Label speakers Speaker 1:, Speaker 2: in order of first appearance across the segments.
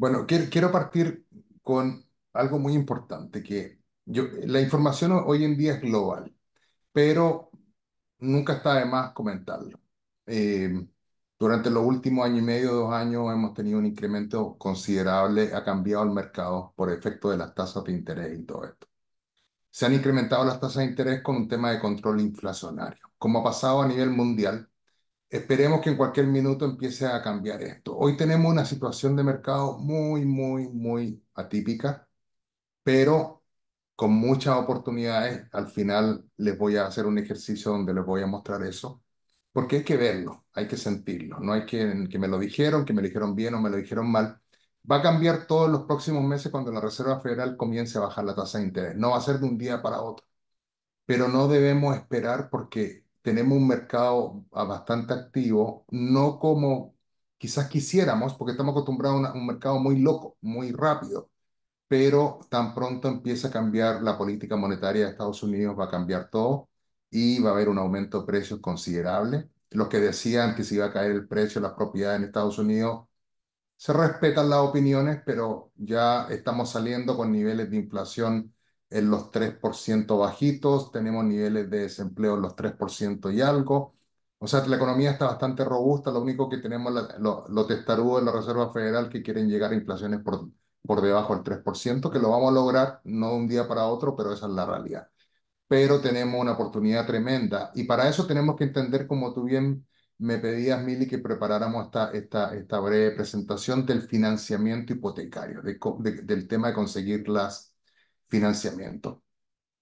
Speaker 1: Bueno, quiero partir con algo muy importante, la información hoy en día es global, pero nunca está de más comentarlo. Eh, Durante los últimos año y medio, 2 años, hemos tenido un incremento considerable, ha cambiado el mercado por efecto de las tasas de interés y todo esto. Se han incrementado las tasas de interés con un tema de control inflacionario. Como ha pasado a nivel mundial, esperemos que en cualquier minuto empiece a cambiar esto. Hoy tenemos una situación de mercado muy, muy, muy atípica, pero con muchas oportunidades. Al final les voy a hacer un ejercicio donde les voy a mostrar eso, porque hay que verlo, hay que sentirlo. No hay que me lo dijeron, que me lo dijeron bien o me lo dijeron mal. Va a cambiar todos los próximos meses cuando la Reserva Federal comience a bajar la tasa de interés. No va a ser de un día para otro, pero no debemos esperar porque tenemos un mercado bastante activo, no como quizás quisiéramos, porque estamos acostumbrados a un mercado muy loco, muy rápido, pero tan pronto empieza a cambiar la política monetaria de Estados Unidos, va a cambiar todo y va a haber un aumento de precios considerable. Los que decían que se iba a caer el precio de las propiedades en Estados Unidos, se respetan las opiniones, pero ya estamos saliendo con niveles de inflación en los 3% bajitos, tenemos niveles de desempleo en los 3% y algo. O sea, la economía está bastante robusta, lo único que tenemos los testarudos de la Reserva Federal que quieren llegar a inflaciones por debajo del 3%, que lo vamos a lograr, no de un día para otro, pero esa es la realidad. Pero tenemos una oportunidad tremenda y para eso tenemos que entender, como tú bien me pedías, Mili, que preparáramos esta breve presentación del financiamiento hipotecario, del tema de conseguir las financiamientos.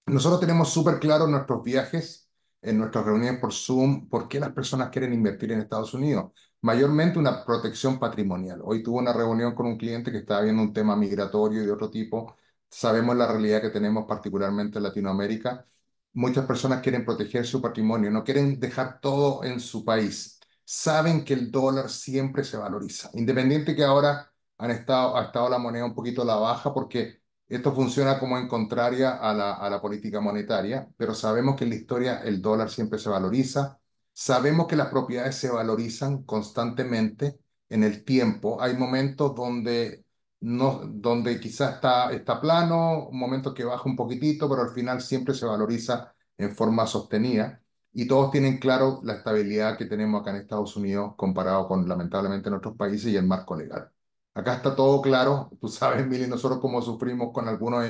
Speaker 1: Nosotros tenemos súper claro en nuestros viajes, en nuestras reuniones por Zoom, por qué las personas quieren invertir en Estados Unidos. Mayormente una protección patrimonial. Hoy tuve una reunión con un cliente que estaba viendo un tema migratorio y de otro tipo. Sabemos la realidad que tenemos, particularmente en Latinoamérica. Muchas personas quieren proteger su patrimonio, no quieren dejar todo en su país. Saben que el dólar siempre se valoriza, independiente que ahora ha estado la moneda un poquito a la baja porque esto funciona como en contraria a la política monetaria, pero sabemos que en la historia el dólar siempre se valoriza. Sabemos que las propiedades se valorizan constantemente en el tiempo. Hay momentos donde, no, donde quizás está plano, momentos que baja un poquitito, pero al final siempre se valoriza en forma sostenida. Y todos tienen claro la estabilidad que tenemos acá en Estados Unidos comparado con, lamentablemente, en otros países y el marco legal. Acá está todo claro. Tú sabes, Mili, nosotros como sufrimos con algunos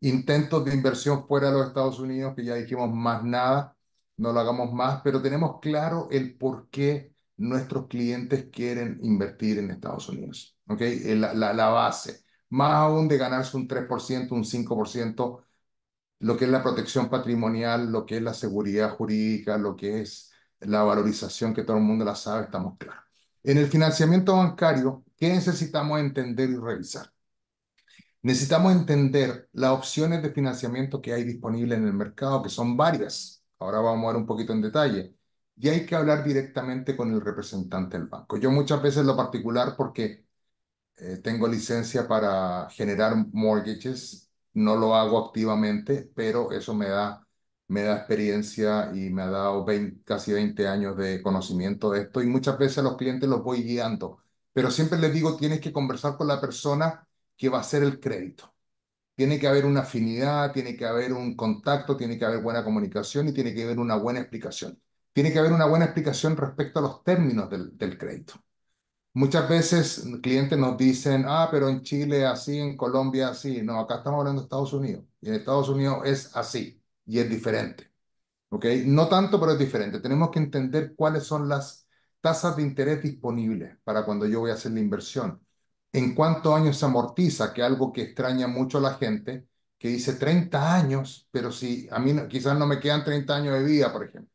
Speaker 1: intentos de inversión fuera de los Estados Unidos, que ya dijimos más nada, no lo hagamos más, pero tenemos claro el por qué nuestros clientes quieren invertir en Estados Unidos. ¿Ok? La base. Más aún de ganarse un 3%, un 5%, lo que es la protección patrimonial, lo que es la seguridad jurídica, lo que es la valorización que todo el mundo la sabe, estamos claros. En el financiamiento bancario, ¿qué necesitamos entender y revisar? Necesitamos entender las opciones de financiamiento que hay disponibles en el mercado, que son varias. Ahora vamos a ver un poquito en detalle. Y hay que hablar directamente con el representante del banco. Yo muchas veces lo particular porque tengo licencia para generar mortgages, no lo hago activamente, pero eso me da experiencia y me ha dado casi 20 años de conocimiento de esto y muchas veces a los clientes los voy guiando, pero siempre les digo, tienes que conversar con la persona que va a hacer el crédito. Tiene que haber una afinidad, tiene que haber un contacto, tiene que haber buena comunicación y tiene que haber una buena explicación. Tiene que haber una buena explicación respecto a los términos del crédito. Muchas veces clientes nos dicen, ah, pero en Chile así, en Colombia así. No, acá estamos hablando de Estados Unidos. Y en Estados Unidos es así y es diferente. ¿Ok? No tanto, pero es diferente. Tenemos que entender cuáles son las tasas de interés disponibles para cuando yo voy a hacer la inversión. En cuántos años se amortiza, que es algo que extraña mucho a la gente, que dice 30 años, pero si a mí quizás no me quedan 30 años de vida, por ejemplo,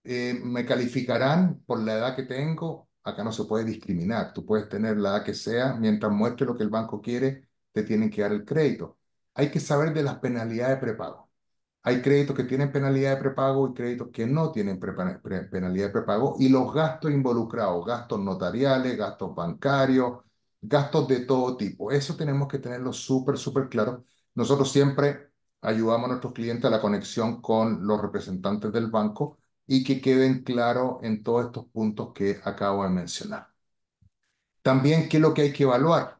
Speaker 1: me calificarán por la edad que tengo. Acá no se puede discriminar. Tú puedes tener la edad que sea, mientras muestre lo que el banco quiere, te tienen que dar el crédito. Hay que saber de las penalidades de prepago. Hay créditos que tienen penalidad de prepago y créditos que no tienen penalidad de prepago y los gastos involucrados, gastos notariales, gastos bancarios, gastos de todo tipo. Eso tenemos que tenerlo súper, súper claro. Nosotros siempre ayudamos a nuestros clientes a la conexión con los representantes del banco y que queden claros en todos estos puntos que acabo de mencionar. También, ¿qué es lo que hay que evaluar?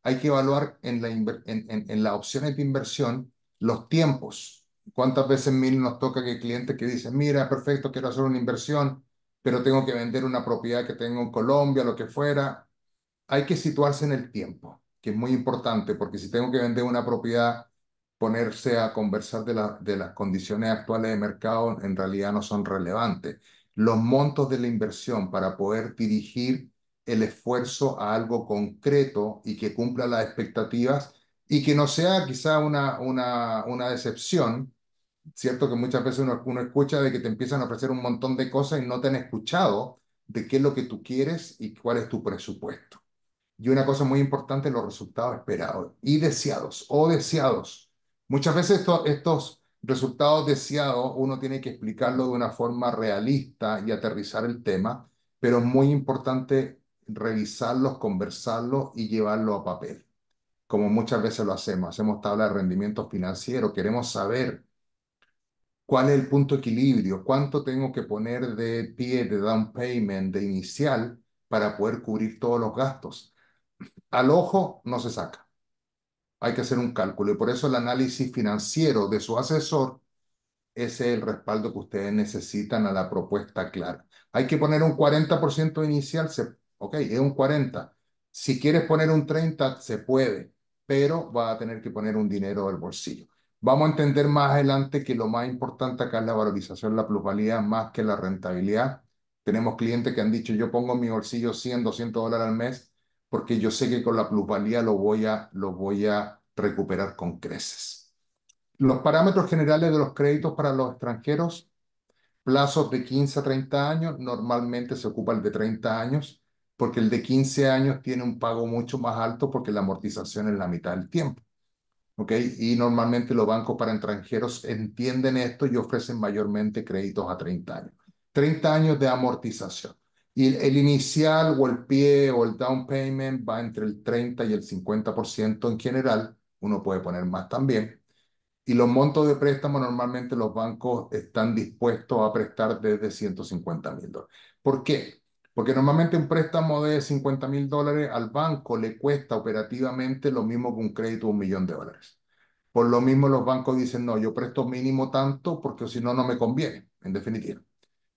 Speaker 1: hay que evaluar en las opciones de inversión los tiempos. ¿Cuántas veces mil nos toca que clientes que dicen, mira, perfecto, quiero hacer una inversión, pero tengo que vender una propiedad que tengo en Colombia, lo que fuera? Hay que situarse en el tiempo, que es muy importante, porque si tengo que vender una propiedad, ponerse a conversar de las condiciones actuales de mercado en realidad no son relevantes. Los montos de la inversión para poder dirigir el esfuerzo a algo concreto y que cumpla las expectativas y que no sea quizá una decepción, ¿cierto? Que muchas veces uno escucha de que te empiezan a ofrecer un montón de cosas y no te han escuchado de qué es lo que tú quieres y cuál es tu presupuesto. Y una cosa muy importante, los resultados esperados y deseados o deseados. Muchas veces estos resultados deseados uno tiene que explicarlo de una forma realista y aterrizar el tema, pero es muy importante revisarlos, conversarlos y llevarlo a papel, como muchas veces lo hacemos. Hacemos tabla de rendimiento financiero, queremos saber cuál es el punto de equilibrio, cuánto tengo que poner de pie, de down payment, de inicial, para poder cubrir todos los gastos. Al ojo no se saca, hay que hacer un cálculo y por eso el análisis financiero de su asesor, ese es el respaldo que ustedes necesitan a la propuesta clara. Hay que poner un 40% inicial, ok, es un 40. Si quieres poner un 30, se puede, pero va a tener que poner un dinero del bolsillo. Vamos a entender más adelante que lo más importante acá es la valorización, la plusvalía, más que la rentabilidad. Tenemos clientes que han dicho, yo pongo en mi bolsillo 100, $200 al mes, porque yo sé que con la plusvalía lo voy a recuperar con creces. Los parámetros generales de los créditos para los extranjeros, plazos de 15 a 30 años, normalmente se ocupa el de 30 años, porque el de 15 años tiene un pago mucho más alto porque la amortización es la mitad del tiempo. ¿Ok? Y normalmente los bancos para extranjeros entienden esto y ofrecen mayormente créditos a 30 años. 30 años de amortización. Y el inicial o el pie o el down payment va entre el 30 y el 50% en general. Uno puede poner más también. Y los montos de préstamo normalmente los bancos están dispuestos a prestar desde $150,000. ¿Por qué? Porque normalmente un préstamo de $50,000 al banco le cuesta operativamente lo mismo que un crédito de $1,000,000. Por lo mismo los bancos dicen, no, yo presto mínimo tanto porque si no, no me conviene, en definitiva.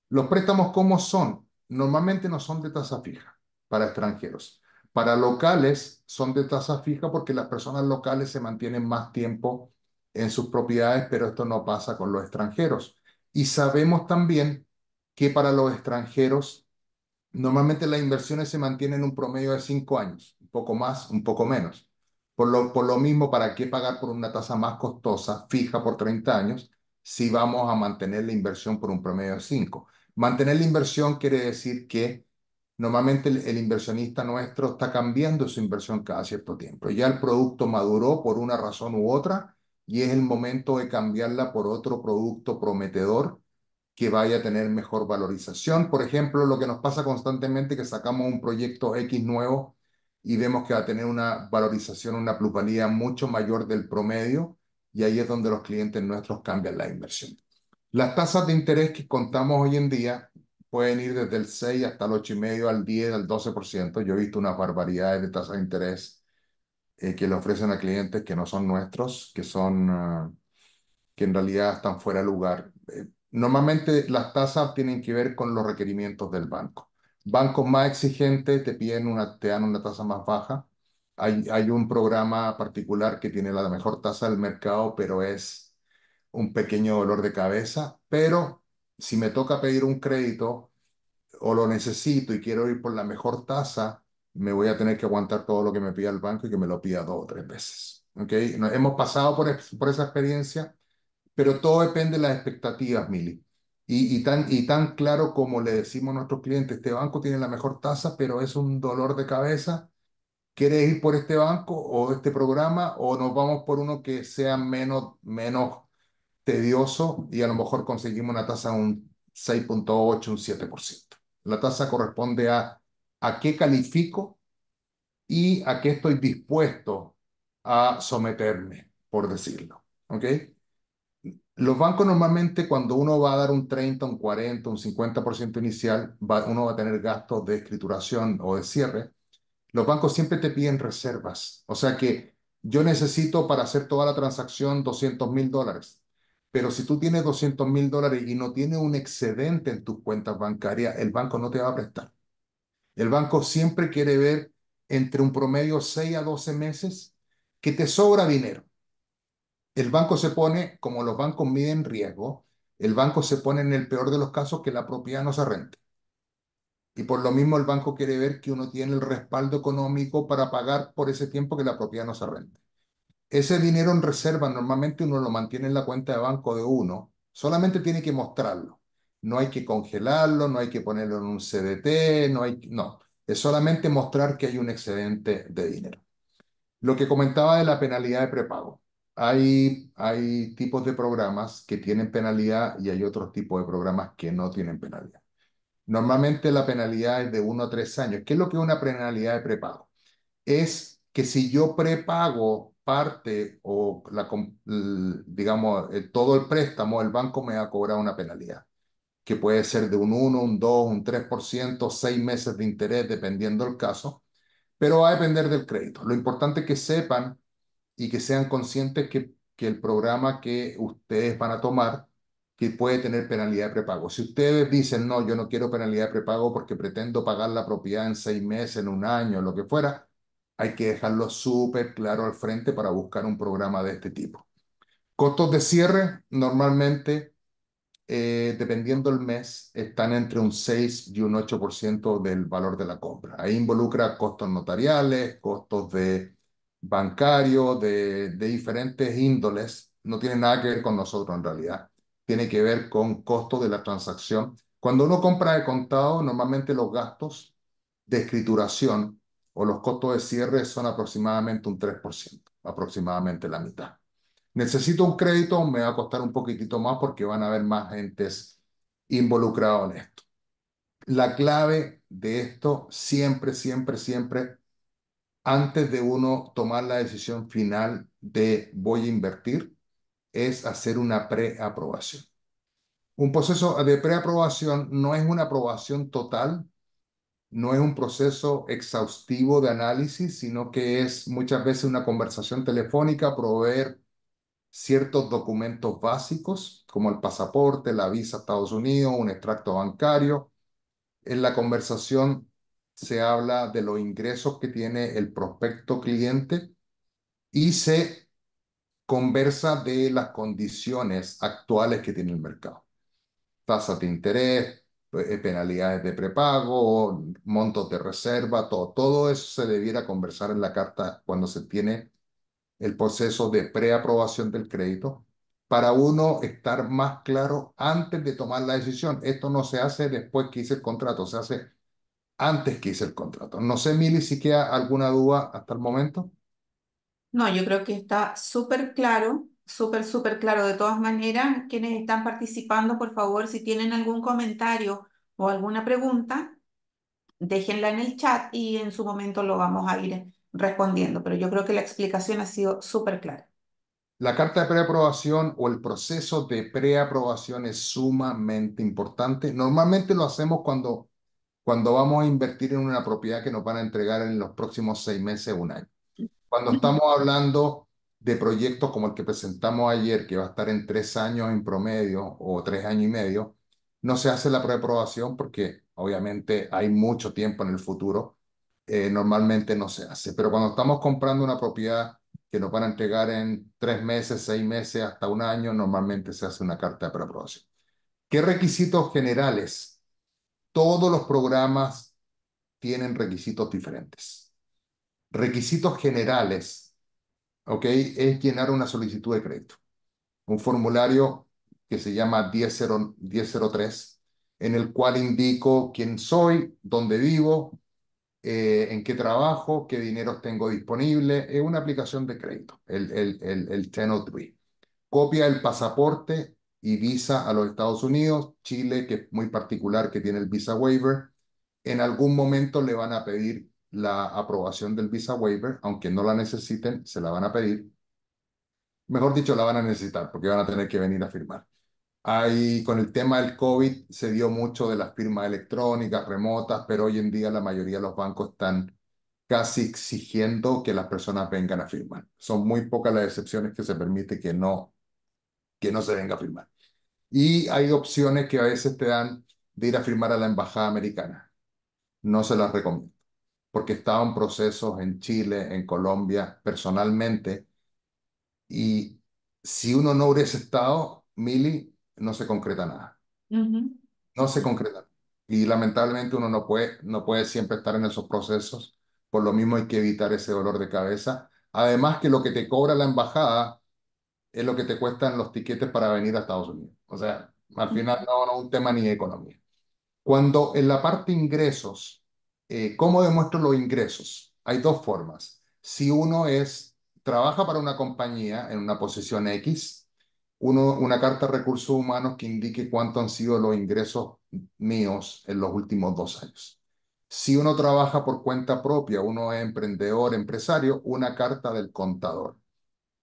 Speaker 1: Los préstamos, ¿cómo son? Normalmente no son de tasa fija para extranjeros. Para locales son de tasa fija porque las personas locales se mantienen más tiempo en sus propiedades, pero esto no pasa con los extranjeros. Y sabemos también que para los extranjeros normalmente las inversiones se mantienen en un promedio de 5 años, un poco más, un poco menos. Por lo mismo, ¿para qué pagar por una tasa más costosa, fija por 30 años, si vamos a mantener la inversión por un promedio de 5? Mantener la inversión quiere decir que normalmente el inversionista nuestro está cambiando su inversión cada cierto tiempo. Ya el producto maduró por una razón u otra y es el momento de cambiarla por otro producto prometedor que vaya a tener mejor valorización. Por ejemplo, lo que nos pasa constantemente es que sacamos un proyecto X nuevo y vemos que va a tener una valorización, una plusvalía mucho mayor del promedio y ahí es donde los clientes nuestros cambian la inversión. Las tasas de interés que contamos hoy en día pueden ir desde el 6 hasta el 8,5, al 10, al 12%. Yo he visto unas barbaridades de tasas de interés que le ofrecen a clientes que no son nuestros, que en realidad están fuera de lugar. Normalmente las tasas tienen que ver con los requerimientos del banco. Bancos más exigentes te dan una tasa más baja. Hay un programa particular que tiene la mejor tasa del mercado, pero es un pequeño dolor de cabeza. Pero si me toca pedir un crédito o lo necesito y quiero ir por la mejor tasa, me voy a tener que aguantar todo lo que me pida el banco y que me lo pida 2 o 3 veces. ¿Ok? Hemos pasado por esa experiencia, pero todo depende de las expectativas, Mili. Y tan claro como le decimos a nuestros clientes, este banco tiene la mejor tasa, pero es un dolor de cabeza. ¿Quieres ir por este banco o este programa o nos vamos por uno que sea menos tedioso y a lo mejor conseguimos una tasa de un 6,8, un 7%? La tasa corresponde a qué califico y a qué estoy dispuesto a someterme, por decirlo. ¿Ok? Los bancos normalmente cuando uno va a dar un 30, un 40, un 50% inicial, uno va a tener gastos de escrituración o de cierre. Los bancos siempre te piden reservas. O sea que yo necesito para hacer toda la transacción $200.000. Pero si tú tienes $200.000 y no tienes un excedente en tus cuentas bancarias, el banco no te va a prestar. El banco siempre quiere ver entre un promedio 6 a 12 meses que te sobra dinero. El banco se pone, como los bancos miden riesgo, el banco se pone en el peor de los casos que la propiedad no se rente. Y por lo mismo el banco quiere ver que uno tiene el respaldo económico para pagar por ese tiempo que la propiedad no se rente. Ese dinero en reserva normalmente uno lo mantiene en la cuenta de banco de uno, solamente tiene que mostrarlo. No hay que congelarlo, no hay que ponerlo en un CDT, no. Es solamente mostrar que hay un excedente de dinero. Lo que comentaba de la penalidad de prepago. Hay tipos de programas que tienen penalidad y hay otros tipos de programas que no tienen penalidad. Normalmente la penalidad es de 1 a 3 años. ¿Qué es lo que es una penalidad de prepago? Es que si yo prepago parte o digamos todo el préstamo, el banco me va a cobrar una penalidad, que puede ser de un 1, un 2, un 3%, 6 meses de interés, dependiendo del caso, pero va a depender del crédito. Lo importante es que sepan y que sean conscientes que el programa que ustedes van a tomar que puede tener penalidad de prepago. Si ustedes dicen, no, yo no quiero penalidad de prepago porque pretendo pagar la propiedad en 6 meses, en un año, lo que fuera, hay que dejarlo súper claro al frente para buscar un programa de este tipo. Costos de cierre, normalmente, dependiendo del mes, están entre un 6 y un 8% del valor de la compra. Ahí involucra costos notariales, costos de bancarios, de diferentes índoles. No tiene nada que ver con nosotros en realidad. Tiene que ver con costos de la transacción. Cuando uno compra de contado, normalmente los gastos de escrituración o los costos de cierre son aproximadamente un 3%, aproximadamente la mitad. Necesito un crédito, me va a costar un poquitito más porque van a haber más gentes involucrados en esto. La clave de esto siempre, siempre, siempre, antes de uno tomar la decisión final de voy a invertir, es hacer una preaprobación. Un proceso de preaprobación no es una aprobación total, no es un proceso exhaustivo de análisis, sino que es muchas veces una conversación telefónica, proveer ciertos documentos básicos, como el pasaporte, la visa a Estados Unidos, un extracto bancario. En la conversación se habla de los ingresos que tiene el prospecto cliente y se conversa de las condiciones actuales que tiene el mercado. Tasas de interés, penalidades de prepago, montos de reserva, todo eso se debiera conversar en la carta cuando se tiene el proceso de preaprobación del crédito para uno estar más claro antes de tomar la decisión. Esto no se hace después que hice el contrato, se hace antes que hice el contrato. No sé, Mili, si queda alguna duda hasta el momento.
Speaker 2: No, yo creo que está súper claro, súper, súper claro. De todas maneras, quienes están participando, por favor, si tienen algún comentario o alguna pregunta, déjenla en el chat y en su momento lo vamos a ir respondiendo. Pero yo creo que la explicación ha sido súper clara.
Speaker 1: La carta de preaprobación o el proceso de preaprobación es sumamente importante. Normalmente lo hacemos cuando vamos a invertir en una propiedad que nos van a entregar en los próximos 6 meses, un año. Cuando estamos hablando de proyectos como el que presentamos ayer, que va a estar en 3 años en promedio o 3 años y medio, no se hace la preaprobación porque obviamente hay mucho tiempo en el futuro. Normalmente no se hace. Pero cuando estamos comprando una propiedad que nos van a entregar en 3 meses, 6 meses, hasta un año, normalmente se hace una carta de preaprobación. ¿Qué requisitos generales? Todos los programas tienen requisitos diferentes. Requisitos generales, ¿ok? Es llenar una solicitud de crédito, un formulario que se llama 1003, en el cual indico quién soy, dónde vivo, en qué trabajo, qué dinero tengo disponible. Es una aplicación de crédito, el 1003. Copia del pasaporte y visa a los Estados Unidos, Chile, que es muy particular, que tiene el visa waiver. En algún momento le van a pedir la aprobación del visa waiver, aunque no la necesiten, se la van a pedir. Mejor dicho, la van a necesitar porque van a tener que venir a firmar. Ahí, con el tema del COVID, se dio mucho de las firmas electrónicas, remotas, pero hoy en día la mayoría de los bancos están casi exigiendo que las personas vengan a firmar. Son muy pocas las excepciones que se permite que no se venga a firmar. Y hay opciones que a veces te dan de ir a firmar a la embajada americana. No se las recomiendo, porque he estado en procesos en Chile, en Colombia, personalmente, y si uno no hubiese estado, Mili, no se concreta nada.
Speaker 2: Ujú,
Speaker 1: No se concreta. Y lamentablemente uno no puede siempre estar en esos procesos. Por lo mismo hay que evitar ese dolor de cabeza. Además que lo que te cobra la embajada es lo que te cuestan los tiquetes para venir a Estados Unidos. O sea, al final no es un tema ni de economía. Cuando en la parte ingresos, ¿cómo demuestro los ingresos? Hay dos formas. Si uno trabaja para una compañía en una posición X, una carta de recursos humanos que indique cuánto han sido los ingresos míos en los últimos 2 años. Si uno trabaja por cuenta propia, uno es emprendedor, empresario, una carta del contador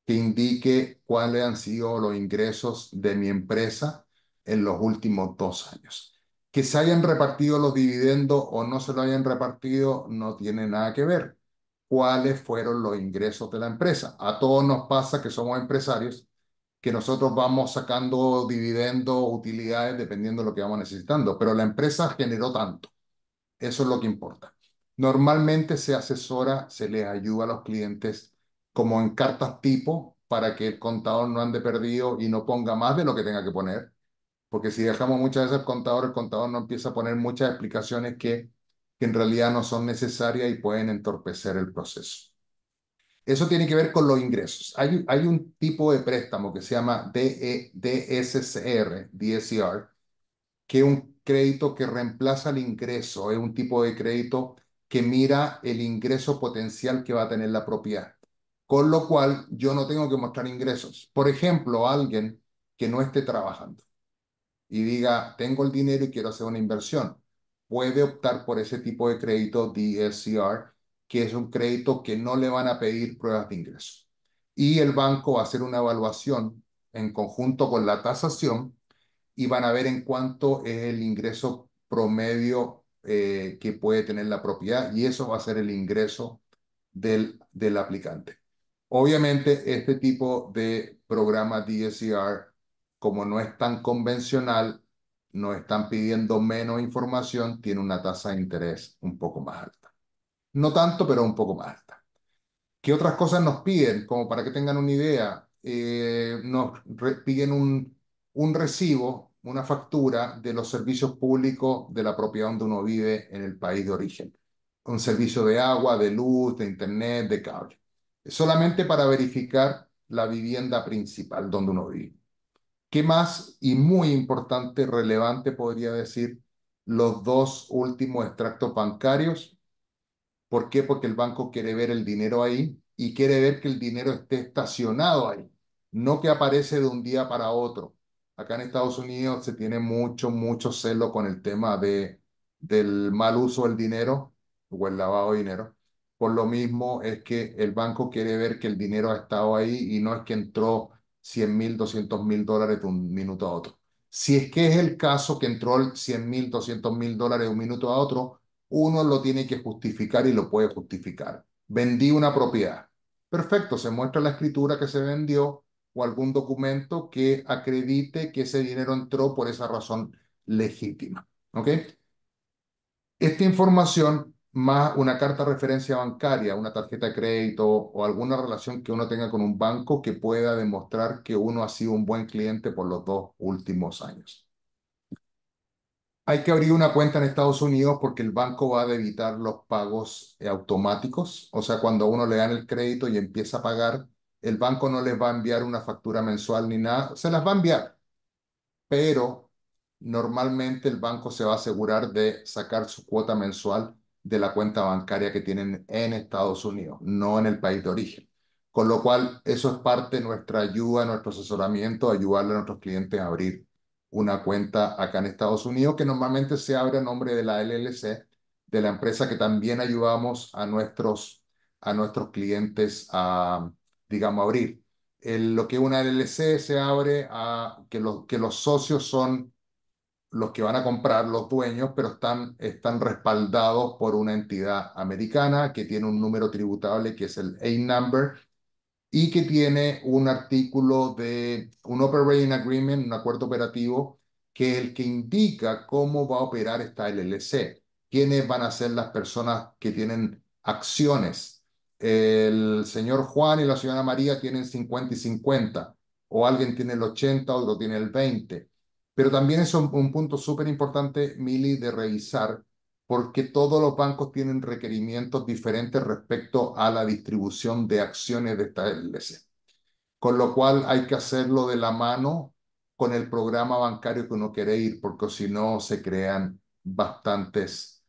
Speaker 1: que indique cuáles han sido los ingresos de mi empresa en los últimos 2 años. Que se hayan repartido los dividendos o no se lo hayan repartido no tiene nada que ver. ¿Cuáles fueron los ingresos de la empresa? A todos nos pasa que somos empresarios, que nosotros vamos sacando dividendos, utilidades, dependiendo de lo que vamos necesitando, pero la empresa generó tanto. Eso es lo que importa. Normalmente se asesora, se les ayuda a los clientes como en cartas tipo para que el contador no ande perdido y no ponga más de lo que tenga que poner, porque si dejamos muchas veces al contador, el contador no empieza a poner muchas explicaciones que en realidad no son necesarias y pueden entorpecer el proceso. Eso tiene que ver con los ingresos. Hay un tipo de préstamo que se llama DSCR, DSCR, que es un crédito que reemplaza el ingreso, es un tipo de crédito que mira el ingreso potencial que va a tener la propiedad, con lo cual yo no tengo que mostrar ingresos. Por ejemplo, alguien que no esté trabajando y diga, tengo el dinero y quiero hacer una inversión, puede optar por ese tipo de crédito DSCR, que es un crédito que no le van a pedir pruebas de ingreso. Y el banco va a hacer una evaluación en conjunto con la tasación y van a ver en cuánto es el ingreso promedio que puede tener la propiedad y eso va a ser el ingreso del aplicante. Obviamente, este tipo de programa DSCR, como no es tan convencional, no están pidiendo menos información, tiene una tasa de interés un poco más alta. No tanto, pero un poco más alta. ¿Qué otras cosas nos piden? Como para que tengan una idea, piden un recibo, una factura de los servicios públicos de la propiedad donde uno vive en el país de origen. Un servicio de agua, de luz, de internet, de cable. Solamente para verificar la vivienda principal donde uno vive. ¿Qué más? Y muy importante, relevante, podría decir, los dos últimos extractos bancarios. ¿Por qué? Porque el banco quiere ver el dinero ahí y quiere ver que el dinero esté estacionado ahí, no que aparece de un día para otro. Acá en Estados Unidos se tiene mucho celo con el tema del mal uso del dinero o el lavado de dinero. Por lo mismo es que el banco quiere ver que el dinero ha estado ahí y no es que entró 100.000, 200.000 dólares de un minuto a otro. Si es que es el caso que entró 100.000, 200.000 dólares de un minuto a otro, uno lo tiene que justificar y lo puede justificar. Vendí una propiedad. Perfecto, se muestra la escritura que se vendió o algún documento que acredite que ese dinero entró por esa razón legítima. ¿Ok? Esta información más una carta de referencia bancaria, una tarjeta de crédito o alguna relación que uno tenga con un banco que pueda demostrar que uno ha sido un buen cliente por los 2 últimos años. Hay que abrir una cuenta en Estados Unidos porque el banco va a evitar los pagos automáticos. O sea, cuando a uno le dan el crédito y empieza a pagar, el banco no les va a enviar una factura mensual ni nada. Se las va a enviar, pero normalmente el banco se va a asegurar de sacar su cuota mensual de la cuenta bancaria que tienen en Estados Unidos, no en el país de origen. Con lo cual, eso es parte de nuestra ayuda, nuestro asesoramiento, ayudarle a nuestros clientes a abrir una cuenta acá en Estados Unidos, que normalmente se abre a nombre de la LLC, de la empresa que también ayudamos a nuestros clientes a, digamos, abrir lo que una LLC se abre a que los socios son los que van a comprar, los dueños, pero están respaldados por una entidad americana que tiene un número tributable que es el A-Number y que tiene un artículo de un Operating Agreement, un acuerdo operativo, que es el que indica cómo va a operar esta LLC, quiénes van a ser las personas que tienen acciones. El señor Juan y la señora María tienen 50 y 50, o alguien tiene el 80, otro tiene el 20. Pero también es un punto súper importante, Mili, de revisar porque todos los bancos tienen requerimientos diferentes respecto a la distribución de acciones de esta LLC. Con lo cual hay que hacerlo de la mano con el programa bancario que uno quiere ir, porque si no se crean bastantes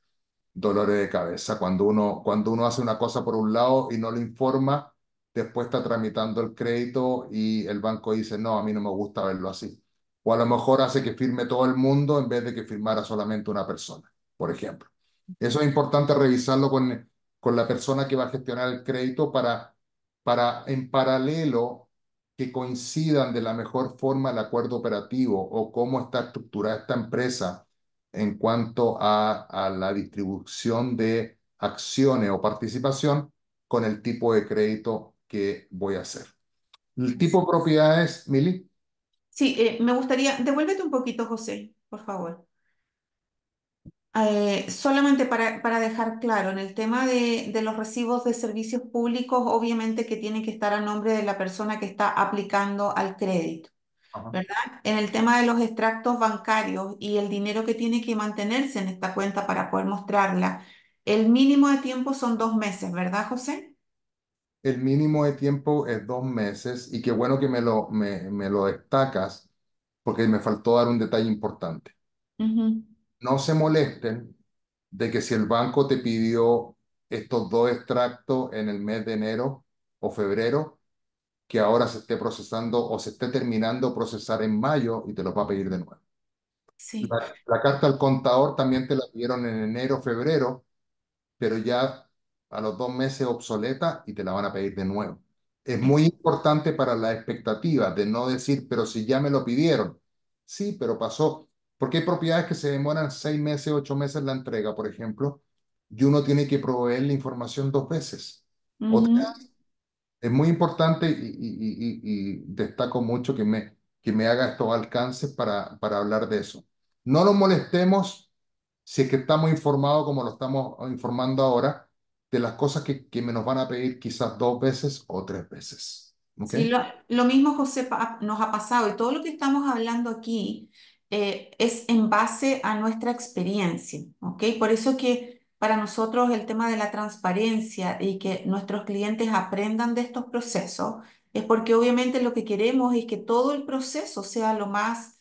Speaker 1: dolores de cabeza. Cuando uno hace una cosa por un lado y no lo informa, después está tramitando el crédito y el banco dice, no, a mí no me gusta verlo así. O a lo mejor hace que firme todo el mundo en vez de que firmara solamente una persona, por ejemplo. Eso es importante revisarlo con la persona que va a gestionar el crédito para en paralelo que coincidan de la mejor forma el acuerdo operativo o cómo está estructurada esta empresa en cuanto a la distribución de acciones o participación con el tipo de crédito que voy a hacer. El tipo de propiedades, Mili,
Speaker 2: Sí, me gustaría, devuélvete un poquito, José, por favor. Solamente para dejar claro, en el tema de los recibos de servicios públicos, obviamente que tienen que estar a nombre de la persona que está aplicando al crédito,
Speaker 1: ajá,
Speaker 2: ¿verdad? En el tema de los extractos bancarios y el dinero que tiene que mantenerse en esta cuenta para poder mostrarla, el mínimo de tiempo son 2 meses, ¿verdad, José?
Speaker 1: el mínimo de tiempo es 2 meses y qué bueno que me lo destacas porque me faltó dar un detalle importante.
Speaker 2: Ujú.
Speaker 1: No se molesten de que si el banco te pidió estos dos extractos en el mes de enero o febrero, que ahora se esté procesando o se esté terminando procesar en mayo y te lo va a pedir de nuevo.
Speaker 2: Sí.
Speaker 1: La carta al contador también te la pidieron en enero, febrero, pero ya a los 2 meses obsoleta y te la van a pedir de nuevo. Es muy importante para la expectativa de no decir, pero si ya me lo pidieron. Sí, pero pasó. Porque hay propiedades que se demoran 6 meses, 8 meses la entrega, por ejemplo, y uno tiene que proveer la información 2 veces. O
Speaker 2: Ujú.
Speaker 1: es muy importante y destaco mucho que me haga estos alcances para hablar de eso. No nos molestemos si es que estamos informados como lo estamos informando ahora de las cosas que me nos van a pedir quizás 2 veces o 3 veces. ¿Ok?
Speaker 2: Sí, lo mismo, José, nos ha pasado y todo lo que estamos hablando aquí es en base a nuestra experiencia, ¿ok? Por eso que para nosotros el tema de la transparencia y que nuestros clientes aprendan de estos procesos es porque obviamente lo que queremos es que todo el proceso sea lo más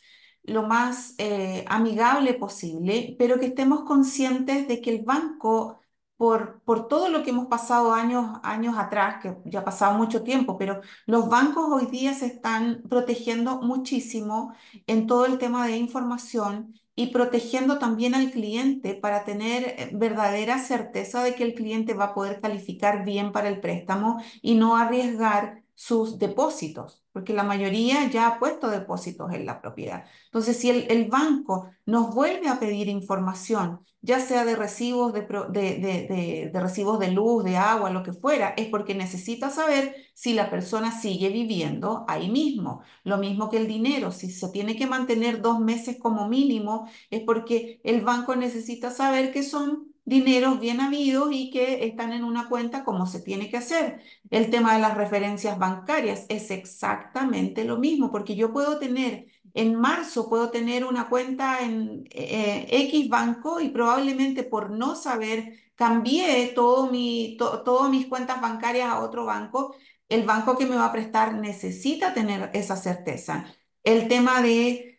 Speaker 2: amigable posible, pero que estemos conscientes de que el banco por todo lo que hemos pasado años atrás, que ya ha pasado mucho tiempo, pero los bancos hoy día se están protegiendo muchísimo en todo el tema de información y protegiendo también al cliente para tener verdadera certeza de que el cliente va a poder calificar bien para el préstamo y no arriesgar sus depósitos, porque la mayoría ya ha puesto depósitos en la propiedad. Entonces, si el banco nos vuelve a pedir información, ya sea de recibos de recibos de luz, de agua, lo que fuera, es porque necesita saber si la persona sigue viviendo ahí mismo. Lo mismo que el dinero, si se tiene que mantener 2 meses como mínimo, es porque el banco necesita saber que son dineros bien habidos y que están en una cuenta como se tiene que hacer. El tema de las referencias bancarias es exactamente lo mismo, porque yo puedo tener en marzo puedo tener una cuenta en X banco y probablemente por no saber cambié todas mis cuentas bancarias a otro banco. El banco que me va a prestar necesita tener esa certeza. El tema de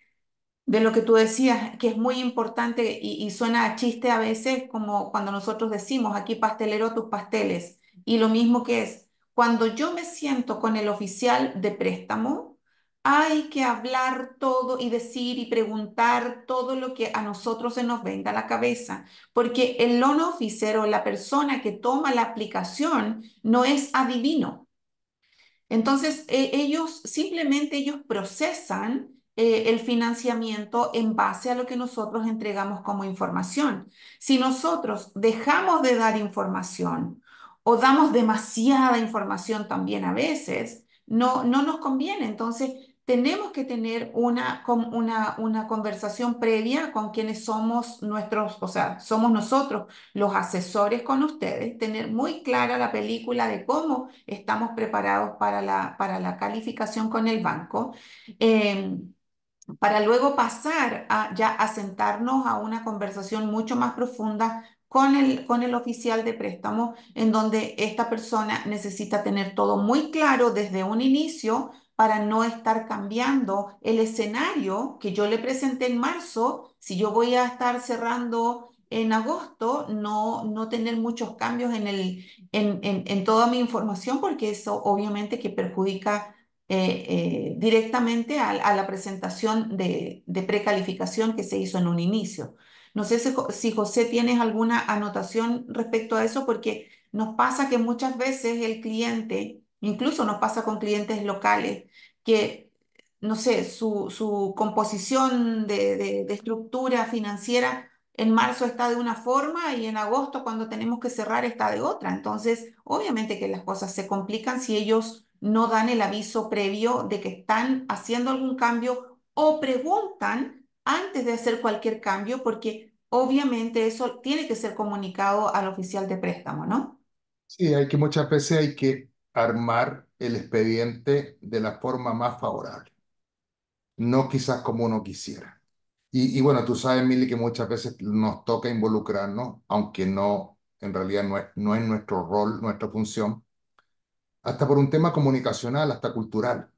Speaker 2: lo que tú decías, que es muy importante y suena a chiste a veces, como cuando nosotros decimos aquí pastelero tus pasteles. Y lo mismo que es, cuando yo me siento con el oficial de préstamo, hay que hablar todo y decir y preguntar todo lo que a nosotros se nos venga a la cabeza, porque el loan officer o la persona que toma la aplicación no es adivino. Entonces, ellos procesan el financiamiento en base a lo que nosotros entregamos como información. Si nosotros dejamos de dar información o damos demasiada información también a veces, no nos conviene. Entonces, tenemos que tener una conversación previa con quienes somos nuestros, o sea, somos nosotros los asesores con ustedes, tener muy clara la película de cómo estamos preparados para la calificación con el banco. Para luego pasar ya a sentarnos a una conversación mucho más profunda con el oficial de préstamo, en donde esta persona necesita tener todo muy claro desde un inicio para no estar cambiando el escenario que yo le presenté en marzo. Si yo voy a estar cerrando en agosto, no tener muchos cambios en toda mi información, porque eso obviamente que perjudica directamente a la presentación de precalificación que se hizo en un inicio. No sé si José tienes alguna anotación respecto a eso, porque nos pasa que muchas veces el cliente, incluso nos pasa con clientes locales, que, no sé, su composición de estructura financiera en marzo está de una forma y en agosto cuando tenemos que cerrar está de otra. Entonces, obviamente que las cosas se complican si ellos no dan el aviso previo de que están haciendo algún cambio o preguntan antes de hacer cualquier cambio, porque obviamente eso tiene que ser comunicado al oficial de préstamo, ¿no?
Speaker 1: Sí, hay que muchas veces hay que armar el expediente de la forma más favorable, no quizás como uno quisiera. Y bueno, tú sabes, Mili, que muchas veces nos toca involucrarnos, aunque no, en realidad no es nuestro rol, nuestra función, hasta por un tema comunicacional, hasta cultural.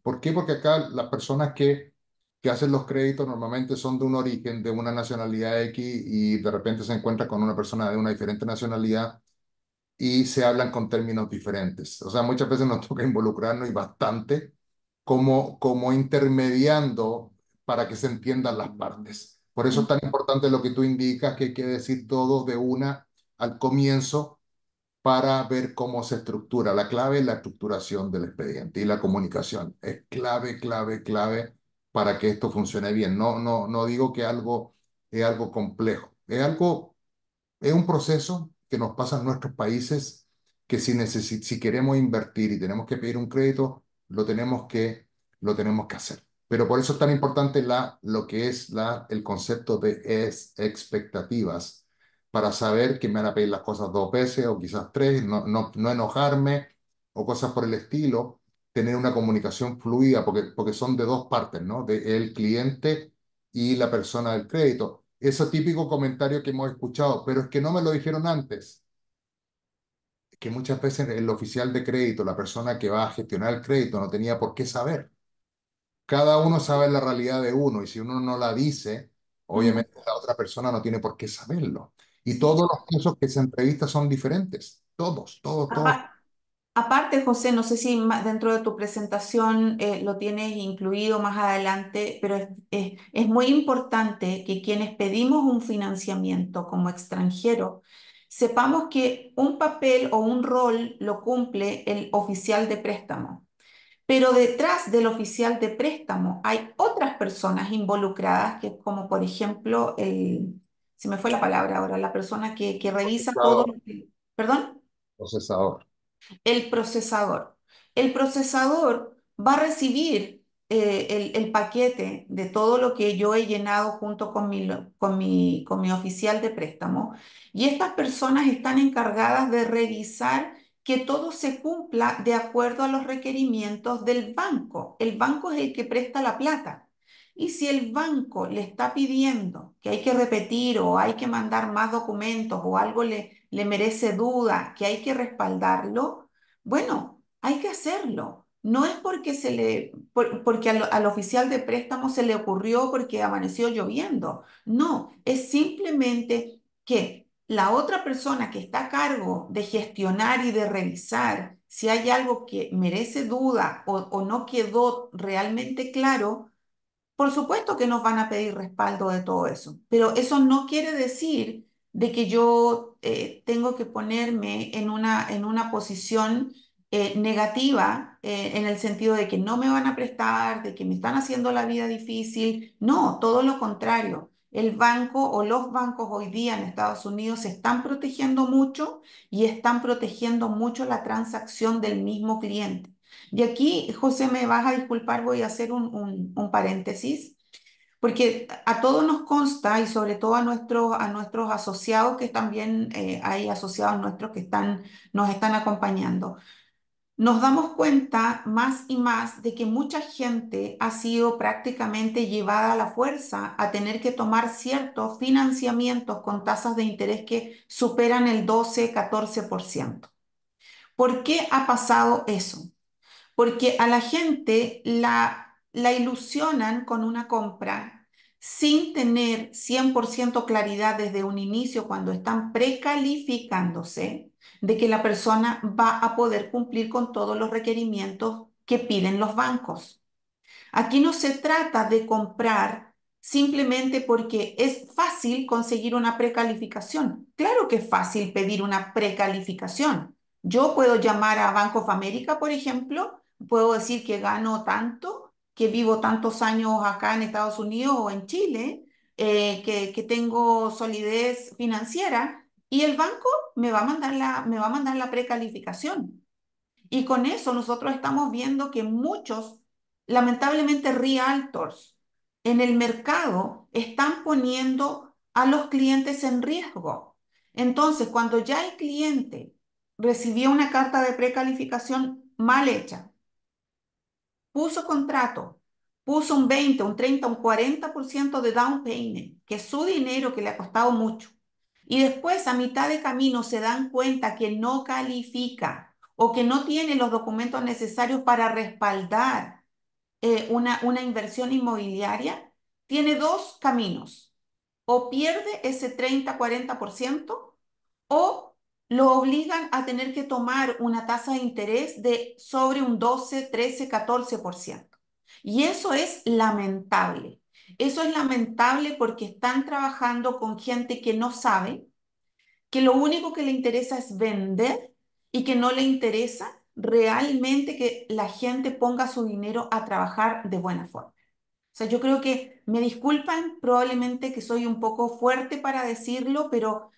Speaker 1: ¿Por qué? Porque acá las personas que hacen los créditos normalmente son de un origen, de una nacionalidad X, y de repente se encuentran con una persona de una diferente nacionalidad y se hablan con términos diferentes. O sea, muchas veces nos toca involucrarnos y bastante como intermediando para que se entiendan las partes. Por eso es tan importante lo que tú indicas, que hay que decir todo de una al comienzo para ver cómo se estructura. La clave es la estructuración del expediente y la comunicación. Es clave, clave, clave para que esto funcione bien. No digo que algo es algo complejo. Es un proceso que nos pasa en nuestros países que si queremos invertir y tenemos que pedir un crédito, lo tenemos que hacer. Pero por eso es tan importante lo que es el concepto de expectativas, para saber que me van a pedir las cosas dos veces o quizás tres, no enojarme o cosas por el estilo, tener una comunicación fluida, porque son de dos partes, ¿no? De el cliente y la persona del crédito. Ese típico comentario que hemos escuchado, pero es que no me lo dijeron antes, que muchas veces el oficial de crédito, la persona que va a gestionar el crédito, no tenía por qué saber. Cada uno sabe la realidad de uno y si uno no la dice,
Speaker 2: Mm,
Speaker 1: obviamente la otra persona no tiene por qué saberlo. Y
Speaker 2: sí.
Speaker 1: todos los casos que se entrevistan son diferentes. Todos, todos, todos.
Speaker 2: Apa- Aparte, José, no sé si dentro de tu presentación lo tienes incluido más adelante, pero es muy importante que quienes pedimos un financiamiento como extranjero, sepamos que un papel o un rol lo cumple el oficial de préstamo. Pero detrás del oficial de préstamo hay otras personas involucradas, que como por ejemplo se me fue la palabra ahora, la persona que revisa todo
Speaker 1: Procesador,
Speaker 2: ¿perdón?
Speaker 1: procesador.
Speaker 2: El procesador. El procesador va a recibir el paquete de todo lo que yo he llenado junto con mi oficial de préstamo, y estas personas están encargadas de revisar que todo se cumpla de acuerdo a los requerimientos del banco. El banco es el que presta la plata. Y si el banco le está pidiendo que hay que repetir o hay que mandar más documentos o algo le merece duda, que hay que respaldarlo, bueno, hay que hacerlo. No es porque porque al oficial de préstamo se le ocurrió porque amaneció lloviendo. No, es simplemente que la otra persona que está a cargo de gestionar y de revisar si hay algo que merece duda o no quedó realmente claro, por supuesto que nos van a pedir respaldo de todo eso, pero eso no quiere decir de que yo tengo que ponerme en una posición negativa en el sentido de que no me van a prestar, de que me están haciendo la vida difícil. No, todo lo contrario. El banco o los bancos hoy día en Estados Unidos se están protegiendo mucho y están protegiendo mucho la transacción del mismo cliente. Y aquí, José, me vas a disculpar, voy a hacer un paréntesis. Porque a todos nos consta y sobre todo a nuestros asociados, que también hay asociados nuestros que nos están acompañando, nos damos cuenta más y más de que mucha gente ha sido prácticamente llevada a la fuerza a tener que tomar ciertos financiamientos con tasas de interés que superan el 12-14%. ¿Por qué ha pasado eso? Porque a la gente la ilusionan con una compra sin tener 100% claridad desde un inicio cuando están precalificándose de que la persona va a poder cumplir con todos los requerimientos que piden los bancos. Aquí no se trata de comprar simplemente porque es fácil conseguir una precalificación. Claro que es fácil pedir una precalificación. Yo puedo llamar a Bank of America, por ejemplo, puedo decir que gano tanto, que vivo tantos años acá en Estados Unidos o en Chile, que tengo solidez financiera y el banco me va a mandar la precalificación. Y con eso nosotros estamos viendo que muchos, lamentablemente, realtors en el mercado están poniendo a los clientes en riesgo. Entonces, cuando ya el cliente recibió una carta de precalificación mal hecha, puso contrato, puso un 20, un 30, un 40% de down payment, que es su dinero que le ha costado mucho, y después a mitad de camino se dan cuenta que no califica o que no tiene los documentos necesarios para respaldar una inversión inmobiliaria, tiene dos caminos: o pierde ese 30-40% o lo obligan a tener que tomar una tasa de interés de sobre un 12, 13, 14%. Y eso es lamentable. Eso es lamentable porque están trabajando con gente que no sabe, que lo único que le interesa es vender y que no le interesa realmente que la gente ponga su dinero a trabajar de buena forma. O sea, yo creo que me disculpan probablemente que soy un poco fuerte para decirlo, pero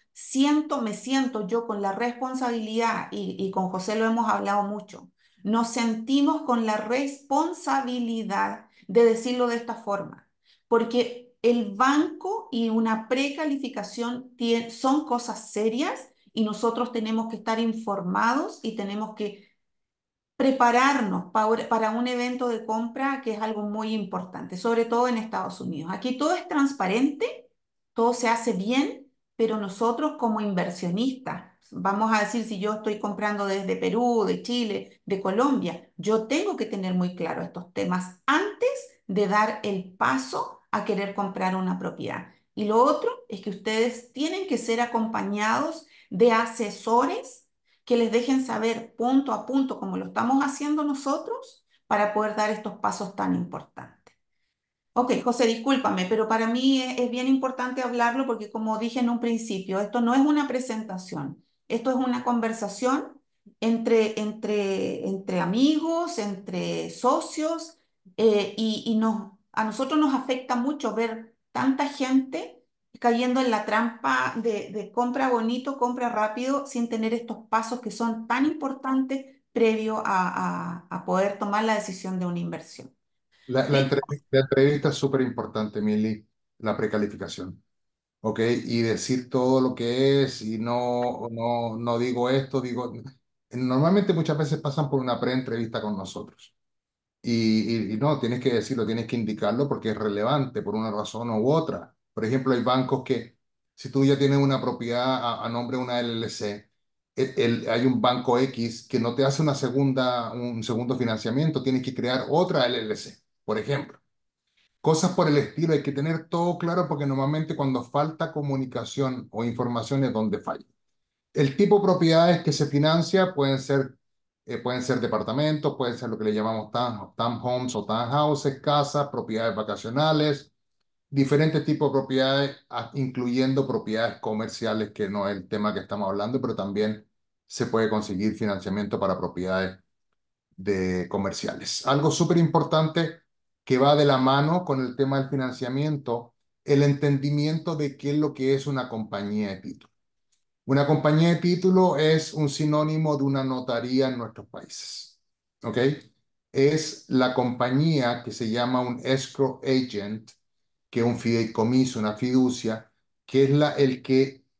Speaker 2: me siento yo con la responsabilidad, y con José lo hemos hablado mucho, nos sentimos con la responsabilidad de decirlo de esta forma, porque el banco y una precalificación son cosas serias y nosotros tenemos que estar informados y tenemos que prepararnos para un evento de compra que es algo muy importante, sobre todo en Estados Unidos. Aquí todo es transparente, todo se hace bien, pero nosotros como inversionistas, vamos a decir, si yo estoy comprando desde Perú, de Chile, de Colombia, yo tengo que tener muy claro estos temas antes de dar el paso a querer comprar una propiedad. Y lo otro es que ustedes tienen que ser acompañados de asesores que les dejen saber punto a punto, como lo estamos haciendo nosotros, para poder dar estos pasos tan importantes. Ok, José, discúlpame, pero para mí es bien importante hablarlo porque, como dije en un principio, esto no es una presentación, esto es una conversación entre amigos, entre socios, a nosotros nos afecta mucho ver tanta gente cayendo en la trampa de compra bonito, compra rápido, sin tener estos pasos que son tan importantes previo a poder tomar la decisión de una inversión.
Speaker 1: La entrevista es súper importante, Mili, la precalificación. ¿Ok? Y decir todo lo que es y no digo esto, digo... Normalmente muchas veces pasan por una pre-entrevista con nosotros. Y no, tienes que decirlo, tienes que indicarlo porque es relevante por una razón u otra. Por ejemplo, hay bancos que, si tú ya tienes una propiedad a nombre de una LLC, hay un banco X que no te hace un segundo financiamiento, tienes que crear otra LLC, por ejemplo. Cosas por el estilo, hay que tener todo claro porque normalmente cuando falta comunicación o información es donde falla. El tipo de propiedades que se financia pueden ser departamentos, pueden ser lo que le llamamos townhomes o townhouses, casas, propiedades vacacionales, diferentes tipos de propiedades, incluyendo propiedades comerciales, que no es el tema que estamos hablando, pero también se puede conseguir financiamiento para propiedades de comerciales. Algo súper importante que va de la mano con el tema del financiamiento, el entendimiento de qué es lo que es una compañía de título. Una compañía de título es un sinónimo de una notaría en nuestros países. ¿Ok? Es la compañía que se llama un escrow agent, que es un fideicomiso, una fiducia, que es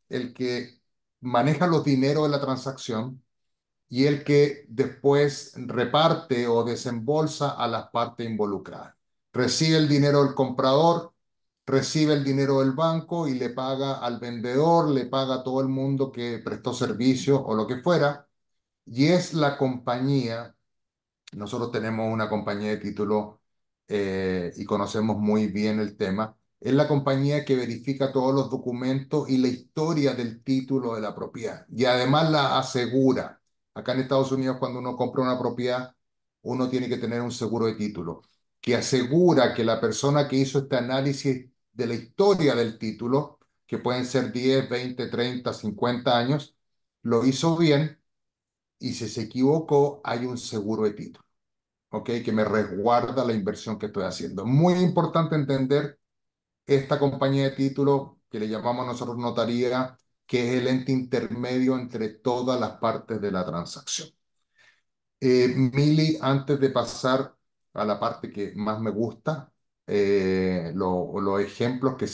Speaker 1: el que maneja los dineros de la transacción y el que después reparte o desembolsa a las partes involucradas. Recibe el dinero del comprador, recibe el dinero del banco y le paga al vendedor, le paga a todo el mundo que prestó servicio o lo que fuera, y es la compañía. Nosotros tenemos una compañía de título y conocemos muy bien el tema. Es la compañía que verifica todos los documentos y la historia del título de la propiedad y además la asegura. Acá en Estados Unidos, cuando uno compra una propiedad, uno tiene que tener un seguro de título que asegura que la persona que hizo este análisis de la historia del título, que pueden ser 10, 20, 30, 50 años, lo hizo bien y si se equivocó, hay un seguro de título. ¿Ok? Que me resguarda la inversión que estoy haciendo. Muy importante entender esta compañía de títulos que le llamamos nosotros notaría, que es el ente intermedio entre todas las partes de la transacción. Mili, antes de pasar a la parte que más me gusta, los ejemplos, que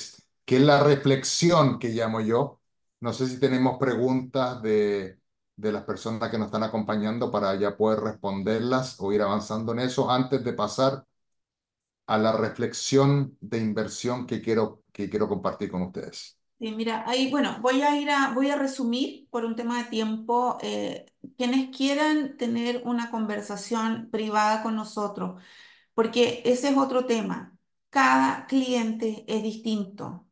Speaker 1: es la reflexión que llamo yo. No sé si tenemos preguntas de las personas que nos están acompañando para ya poder responderlas o ir avanzando en eso antes de pasar a la reflexión de inversión que quiero compartir con ustedes.
Speaker 2: Sí, mira, ahí, bueno, voy a resumir por un tema de tiempo. Quienes quieran tener una conversación privada con nosotros, porque ese es otro tema. Cada cliente es distinto.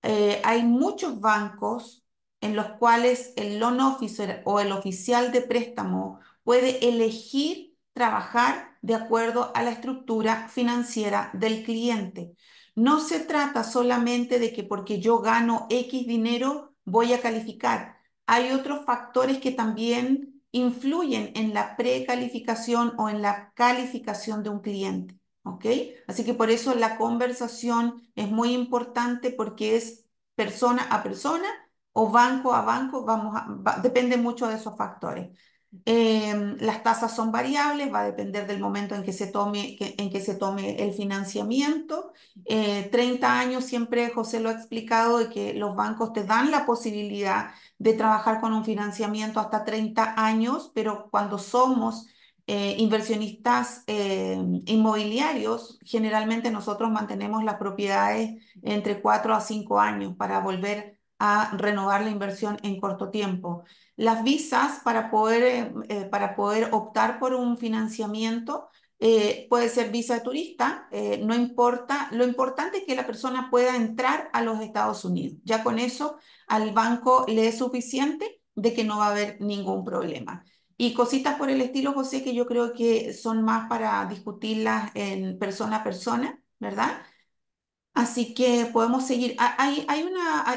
Speaker 2: Hay muchos bancos en los cuales el loan officer o el oficial de préstamo puede elegir trabajar de acuerdo a la estructura financiera del cliente. No se trata solamente de que porque yo gano X dinero voy a calificar. Hay otros factores que también influyen en la precalificación o en la calificación de un cliente. ¿Ok? Así que por eso la conversación es muy importante porque es persona a persona o banco a banco, depende mucho de esos factores. Las tasas son variables, va a depender del momento en que se tome el financiamiento. 30 años, siempre José lo ha explicado, de que los bancos te dan la posibilidad de trabajar con un financiamiento hasta 30 años, pero cuando somos inversionistas inmobiliarios, generalmente nosotros mantenemos las propiedades entre 4 a 5 años para volver a renovar la inversión en corto tiempo. Las visas para poder optar por un financiamiento puede ser visa de turista, no importa, lo importante es que la persona pueda entrar a los Estados Unidos. Ya con eso al banco le es suficiente de que no va a haber ningún problema. Y cositas por el estilo, José, que yo creo que son más para discutirlas en persona a persona, ¿verdad? Así que podemos seguir.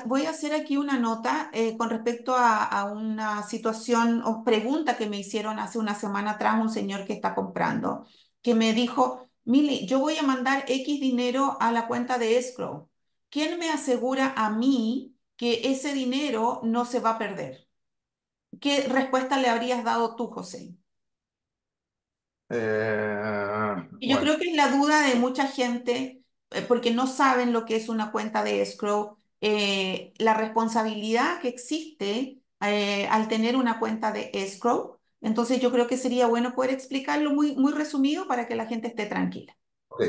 Speaker 2: Voy a hacer aquí una nota con respecto a una situación o pregunta que me hicieron hace una semana atrás un señor que está comprando, que me dijo, Mili, yo voy a mandar X dinero a la cuenta de escrow. ¿Quién me asegura a mí que ese dinero no se va a perder? ¿Qué respuesta le habrías dado tú, José? Y yo
Speaker 1: Bueno,
Speaker 2: creo que es la duda de mucha gente, porque no saben lo que es una cuenta de escrow, la responsabilidad que existe al tener una cuenta de escrow. Entonces yo creo que sería bueno poder explicarlo muy, muy resumido para que la gente esté tranquila.
Speaker 1: ok.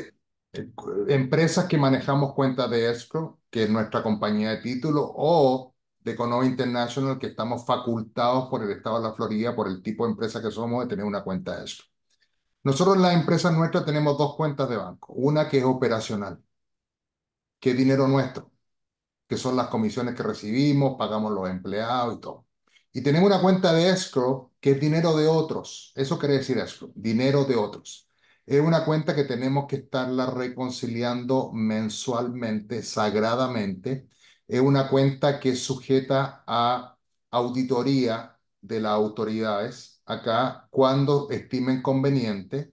Speaker 1: Empresas que manejamos cuentas de escrow, que es nuestra compañía de título, o de Economy International, que estamos facultados por el Estado de la Florida, por el tipo de empresa que somos, de tener una cuenta de escrow. Nosotros en las empresas nuestras tenemos dos cuentas de banco. Una que es operacional, que es dinero nuestro, que son las comisiones que recibimos, pagamos los empleados y todo. Y tenemos una cuenta de escrow, que es dinero de otros. Eso quiere decir escrow, dinero de otros. Es una cuenta que tenemos que estarla reconciliando mensualmente, sagradamente. Es una cuenta que es sujeta a auditoría de las autoridades acá cuando estimen conveniente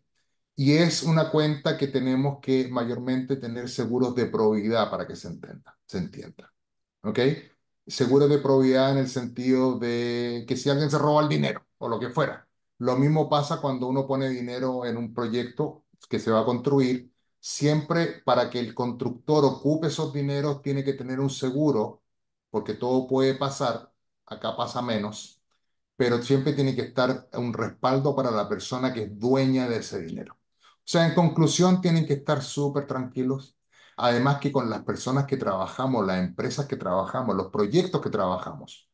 Speaker 1: y es una cuenta que tenemos que mayormente tener seguros de probidad para que se entienda. ¿Ok? Seguro de probidad en el sentido de que si alguien se roba el dinero o lo que fuera. Lo mismo pasa cuando uno pone dinero en un proyecto que se va a construir. Siempre para que el constructor ocupe esos dineros tiene que tener un seguro, porque todo puede pasar, acá pasa menos, pero siempre tiene que estar un respaldo para la persona que es dueña de ese dinero. O sea, en conclusión, tienen que estar súper tranquilos. Además que con las personas que trabajamos, las empresas que trabajamos, los proyectos que trabajamos,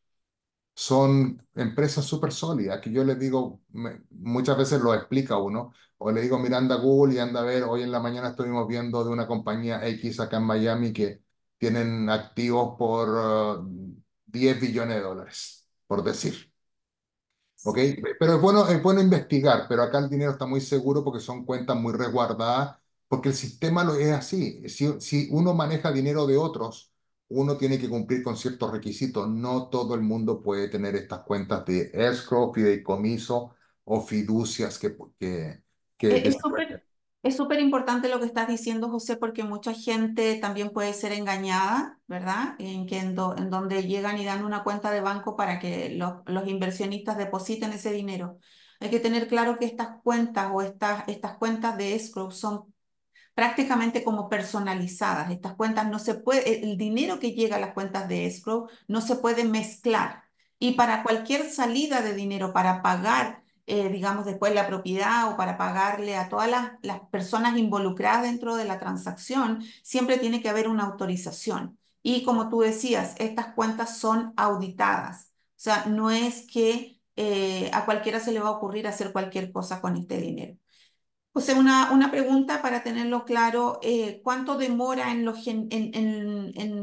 Speaker 1: son empresas súper sólidas, que yo les digo, muchas veces lo explica uno, o le digo, mira, anda a Google y anda a ver, hoy en la mañana estuvimos viendo de una compañía X acá en Miami que tienen activos por 10 billones de dólares, por decir. ¿Ok? Pero es bueno investigar, pero acá el dinero está muy seguro porque son cuentas muy resguardadas, porque el sistema lo es así. Si uno maneja dinero de otros, uno tiene que cumplir con ciertos requisitos. No todo el mundo puede tener estas cuentas de escrow, fideicomiso o fiducias que
Speaker 2: Es
Speaker 1: se pueden.
Speaker 2: es súper importante lo que estás diciendo, José, porque mucha gente también puede ser engañada, ¿verdad? En donde llegan y dan una cuenta de banco para que los inversionistas depositen ese dinero. Hay que tener claro que estas cuentas o estas cuentas de escrow son prácticamente como personalizadas. Estas cuentas no se puede, el dinero que llega a las cuentas de escrow no se puede mezclar. Y para cualquier salida de dinero, para pagar, digamos, después la propiedad o para pagarle a todas las personas involucradas dentro de la transacción, siempre tiene que haber una autorización. Y como tú decías, estas cuentas son auditadas. O sea, no es que a cualquiera se le va a ocurrir hacer cualquier cosa con este dinero. José, una pregunta para tenerlo claro. ¿Cuánto demora en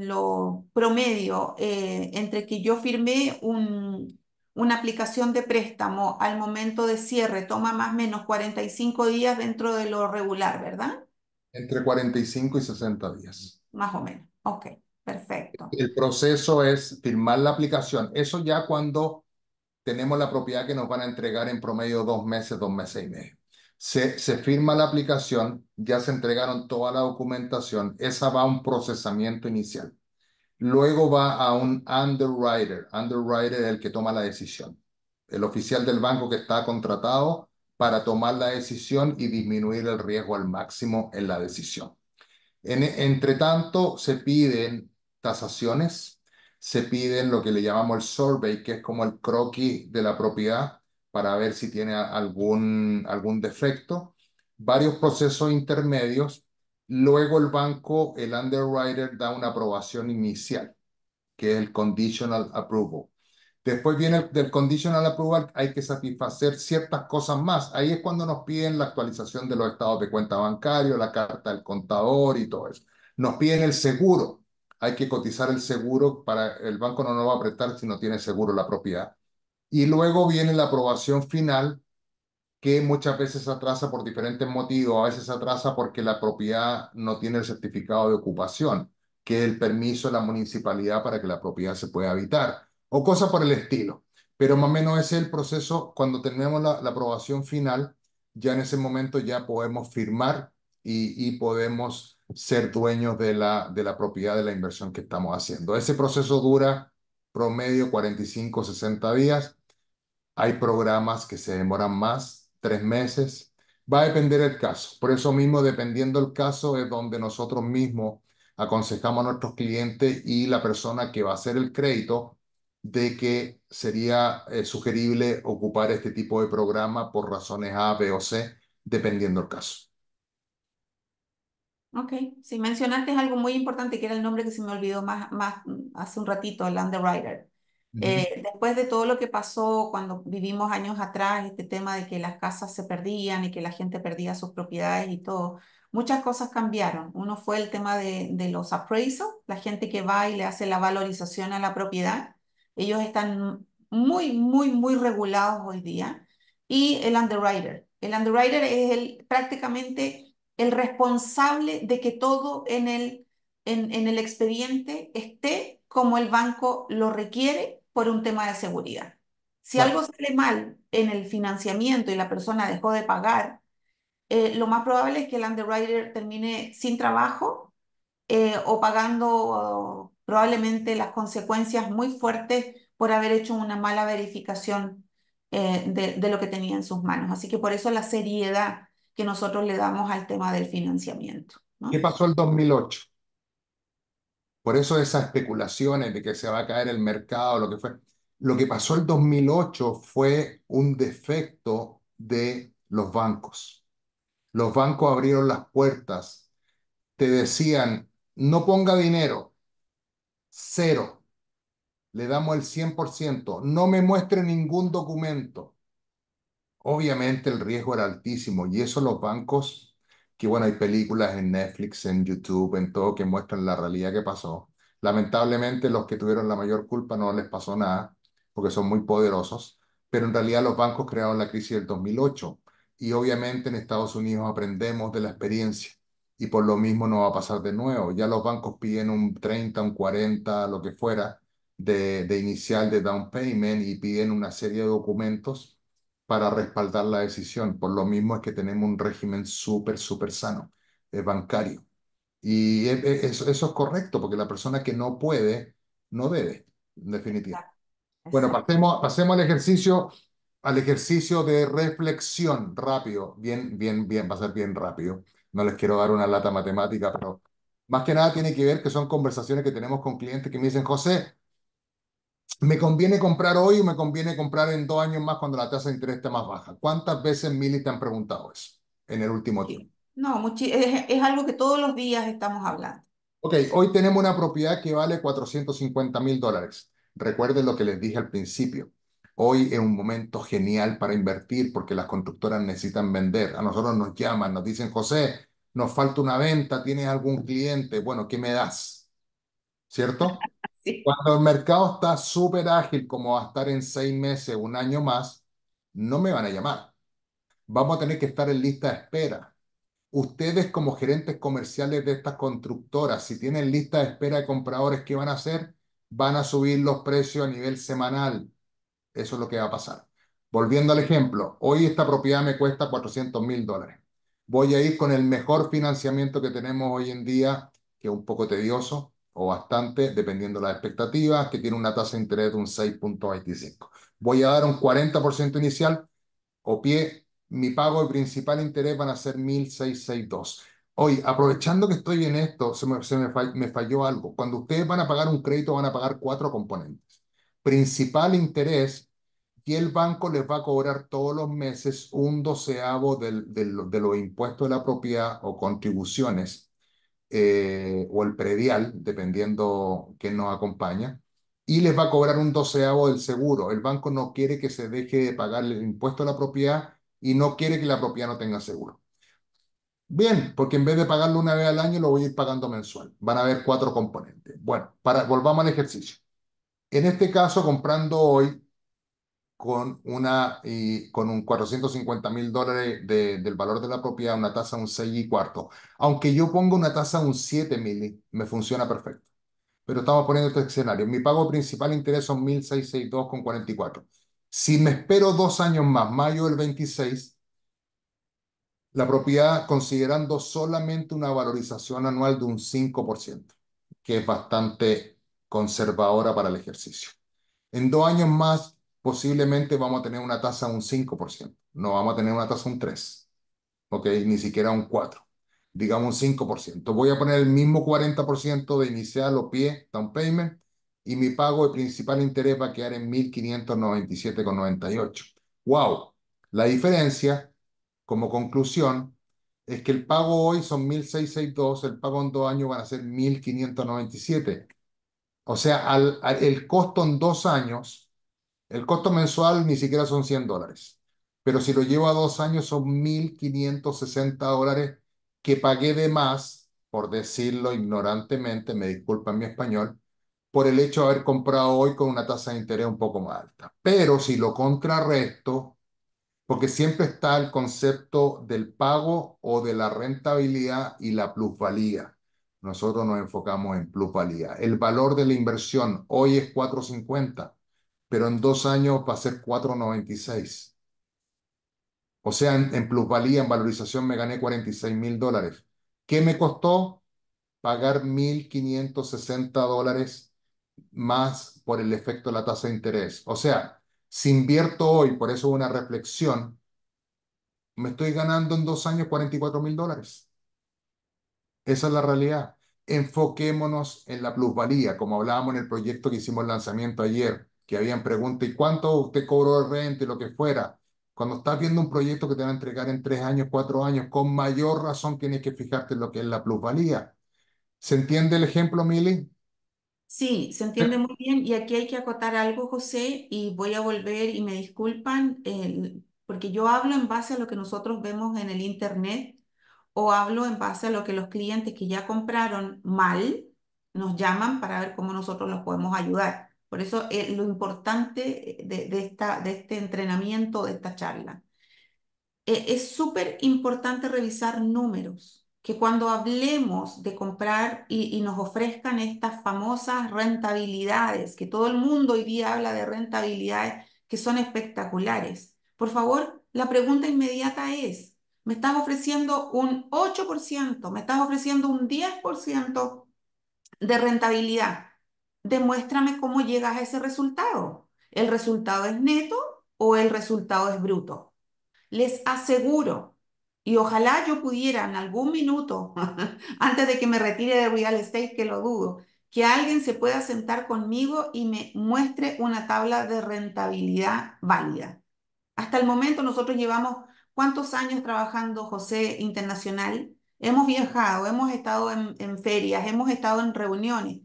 Speaker 2: lo promedio entre que yo firmé una aplicación de préstamo al momento de cierre? Toma más o menos 45 días dentro de lo regular, ¿verdad?
Speaker 1: Entre 45 y 60 días.
Speaker 2: Más o menos. Ok, perfecto.
Speaker 1: El proceso es firmar la aplicación. Eso ya cuando tenemos la propiedad que nos van a entregar en promedio 2 meses, 2 meses y medio. Se firma la aplicación, ya se entregaron toda la documentación, esa va a un procesamiento inicial. Luego va a un underwriter. Underwriter es el que toma la decisión. El oficial del banco que está contratado para tomar la decisión y disminuir el riesgo al máximo en la decisión. Entre tanto, se piden tasaciones, se piden lo que le llamamos el survey, que es como el croquis de la propiedad para ver si tiene algún defecto, varios procesos intermedios. Luego el banco, el underwriter, da una aprobación inicial, que es el conditional approval. Después viene del conditional approval, hay que satisfacer ciertas cosas más. Ahí es cuando nos piden la actualización de los estados de cuenta bancario, la carta del contador y todo eso. Nos piden el seguro. Hay que cotizar el seguro para el banco no nos va a prestar si no tiene seguro la propiedad. Y luego viene la aprobación final que muchas veces se atrasa por diferentes motivos. A veces se atrasa porque la propiedad no tiene el certificado de ocupación, que es el permiso de la municipalidad para que la propiedad se pueda habitar, o cosas por el estilo. Pero más o menos ese es el proceso. Cuando tenemos la aprobación final, ya en ese momento ya podemos firmar y podemos ser dueños de la propiedad de la inversión que estamos haciendo. Ese proceso dura promedio 45 60 días. Hay programas que se demoran más, 3 meses. Va a depender el caso. Por eso mismo, dependiendo el caso, es donde nosotros mismos aconsejamos a nuestros clientes y la persona que va a hacer el crédito de que sería sugerible ocupar este tipo de programa por razones A, B o C, dependiendo el caso.
Speaker 2: Ok, si mencionaste algo muy importante que era el nombre que se me olvidó más hace un ratito, el underwriter.
Speaker 1: Ujú.
Speaker 2: Después de todo lo que pasó cuando vivimos años atrás, este tema de que las casas se perdían y que la gente perdía sus propiedades y todo, muchas cosas cambiaron. Uno fue el tema de los appraisals, la gente que va y le hace la valorización a la propiedad. Ellos están muy regulados hoy día. Y el underwriter. El underwriter es prácticamente el responsable de que todo en el expediente esté como el banco lo requiere por un tema de seguridad. Si
Speaker 1: Claro.
Speaker 2: algo sale mal en el financiamiento y la persona dejó de pagar, lo más probable es que el underwriter termine sin trabajo o pagando probablemente las consecuencias muy fuertes por haber hecho una mala verificación de lo que tenía en sus manos. Así que por eso la seriedad que nosotros le damos al tema del financiamiento,
Speaker 1: ¿Qué
Speaker 2: ¿no?
Speaker 1: pasó el 2008? Por eso esas especulaciones de que se va a caer el mercado, lo que fue. Lo que pasó el 2008 fue un defecto de los bancos. Los bancos abrieron las puertas, te decían, no ponga dinero, cero, le damos el 100%, no me muestre ningún documento. Obviamente el riesgo era altísimo y eso los bancos, que bueno, hay películas en Netflix, en YouTube, en todo que muestran la realidad que pasó. Lamentablemente los que tuvieron la mayor culpa no les pasó nada porque son muy poderosos, pero en realidad los bancos crearon la crisis del 2008 y obviamente en Estados Unidos aprendemos de la experiencia y por lo mismo no va a pasar de nuevo. Ya los bancos piden un 30, un 40, lo que fuera de inicial de down payment y piden una serie de documentos para respaldar la decisión. Por lo mismo es que tenemos un régimen súper, súper sano, bancario. Y eso es correcto, porque la persona que no puede, no debe, en definitiva.
Speaker 2: Exacto.
Speaker 1: Bueno,
Speaker 2: Exacto.
Speaker 1: pasemos al ejercicio de reflexión, rápido, bien, bien, bien, va a ser bien rápido. No les quiero dar una lata matemática, pero más que nada tiene que ver que son conversaciones que tenemos con clientes que me dicen, José, ¿me conviene comprar hoy o me conviene comprar en 2 años más cuando la tasa de interés esté más baja? ¿Cuántas veces, Mili, te han preguntado eso en el último tiempo?
Speaker 2: Sí. No, es algo que todos los días estamos hablando.
Speaker 1: Ok, hoy tenemos una propiedad que vale $450,000. Recuerden lo que les dije al principio. Hoy es un momento genial para invertir porque las constructoras necesitan vender. A nosotros nos llaman, nos dicen, José, nos falta una venta, ¿tienes algún cliente? Bueno, ¿qué me das? ¿Cierto?
Speaker 2: Sí.
Speaker 1: Cuando el mercado está súper ágil, como va a estar en 6 meses, un año más, no me van a llamar. Vamos a tener que estar en lista de espera. Ustedes como gerentes comerciales de estas constructoras, si tienen lista de espera de compradores, ¿qué van a hacer? Van a subir los precios a nivel semanal. Eso es lo que va a pasar. Volviendo al ejemplo, hoy esta propiedad me cuesta $400,000. Voy a ir con el mejor financiamiento que tenemos hoy en día, que es un poco tedioso o bastante, dependiendo de las expectativas, que tiene una tasa de interés de un 6,25. Voy a dar un 40% inicial o pie, mi pago de principal interés van a ser 1,662. Hoy, aprovechando que estoy en esto, me falló algo. Cuando ustedes van a pagar un crédito, van a pagar cuatro componentes. Principal interés, y el banco les va a cobrar todos los meses un doceavo de los impuestos de la propiedad o contribuciones o el predial, dependiendo quién nos acompaña, y les va a cobrar un doceavo del seguro. El banco no quiere que se deje de pagar el impuesto a la propiedad y no quiere que la propiedad no tenga seguro. Bien, porque en vez de pagarlo una vez al año, lo voy a ir pagando mensual. Van a haber cuatro componentes. Bueno, volvamos al ejercicio. En este caso, comprando hoy con un $450,000 del valor de la propiedad, una tasa de un 6,25. Aunque yo ponga una tasa de un 7, Mili, me funciona perfecto. Pero estamos poniendo este escenario. Mi pago principal de interés son 1,662,44. Si me espero 2 años más, mayo del 26, la propiedad, considerando solamente una valorización anual de un 5%, que es bastante conservadora para el ejercicio. En 2 años más, posiblemente vamos a tener una tasa de un 5%. No vamos a tener una tasa de un 3%, ¿ok? Ni siquiera un 4%. Digamos un 5%. Voy a poner el mismo 40% de inicial o pie, down payment, y mi pago de principal interés va a quedar en 1,597,98. ¡Wow! La diferencia, como conclusión, es que el pago hoy son 1,662, el pago en 2 años van a ser 1,597. O sea, el costo en 2 años, el costo mensual ni siquiera son $100, pero si lo llevo a 2 años son $1,560 que pagué de más, por decirlo ignorantemente, me disculpan mi español, por el hecho de haber comprado hoy con una tasa de interés un poco más alta. Pero si lo contrarresto, porque siempre está el concepto del pago o de la rentabilidad y la plusvalía. Nosotros nos enfocamos en plusvalía. El valor de la inversión hoy es 450. pero en 2 años va a ser 4,96. O sea, en plusvalía, en valorización, me gané $46,000. ¿Qué me costó? Pagar $1,560 más por el efecto de la tasa de interés. O sea, si invierto hoy, por eso una reflexión, me estoy ganando en 2 años $44,000. Esa es la realidad. Enfoquémonos en la plusvalía, como hablábamos en el proyecto que hicimos el lanzamiento ayer, que habían preguntas, ¿y cuánto usted cobró de renta y lo que fuera? Cuando estás viendo un proyecto que te va a entregar en 3 años, 4 años, con mayor razón tienes que fijarte en lo que es la plusvalía. ¿Se entiende el ejemplo, Mili?
Speaker 2: Sí, se entiende muy bien y aquí hay que acotar algo, José, y voy a volver y me disculpan, porque yo hablo en base a lo que nosotros vemos en el Internet o hablo en base a lo que los clientes que ya compraron mal nos llaman para ver cómo nosotros los podemos ayudar. Por eso lo importante de este entrenamiento, de esta charla. Es súper importante revisar números, que cuando hablemos de comprar y nos ofrezcan estas famosas rentabilidades, que todo el mundo hoy día habla de rentabilidades que son espectaculares. Por favor, la pregunta inmediata es, ¿me estás ofreciendo un 8%? ¿Me estás ofreciendo un 10% de rentabilidad? Demuéstrame cómo llegas a ese resultado. ¿El resultado es neto o el resultado es bruto? Les aseguro, y ojalá yo pudiera en algún minuto, antes de que me retire de real estate, que lo dudo, que alguien se pueda sentar conmigo y me muestre una tabla de rentabilidad válida. Hasta el momento nosotros llevamos ¿cuántos años trabajando, José, internacional? Hemos viajado, hemos estado en ferias, hemos estado en reuniones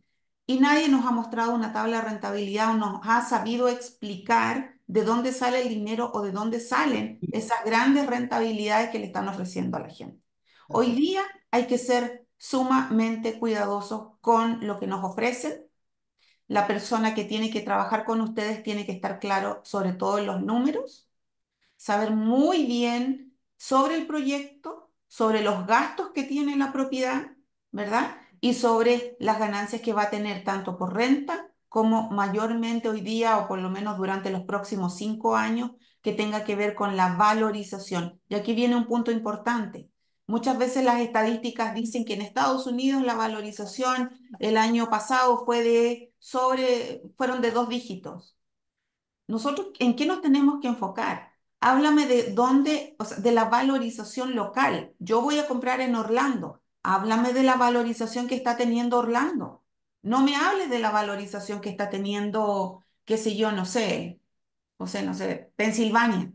Speaker 2: y nadie nos ha mostrado una tabla de rentabilidad o nos ha sabido explicar de dónde sale el dinero o de dónde salen esas grandes rentabilidades que le están ofreciendo a la gente. Hoy día hay que ser sumamente cuidadosos con lo que nos ofrecen. La persona que tiene que trabajar con ustedes tiene que estar claro sobre todo en los números, saber muy bien sobre el proyecto, sobre los gastos que tiene la propiedad, ¿verdad? Y sobre las ganancias que va a tener tanto por renta como mayormente hoy día o por lo menos durante los próximos 5 años que tenga que ver con la valorización. Y aquí viene un punto importante. Muchas veces las estadísticas dicen que en Estados Unidos la valorización el año pasado fueron de 2 dígitos. Nosotros, ¿en qué nos tenemos que enfocar? Háblame de dónde, o sea, de la valorización local. Yo voy a comprar en Orlando. Háblame de la valorización que está teniendo Orlando. No me hables de la valorización que está teniendo, qué sé yo, no sé, Pensilvania.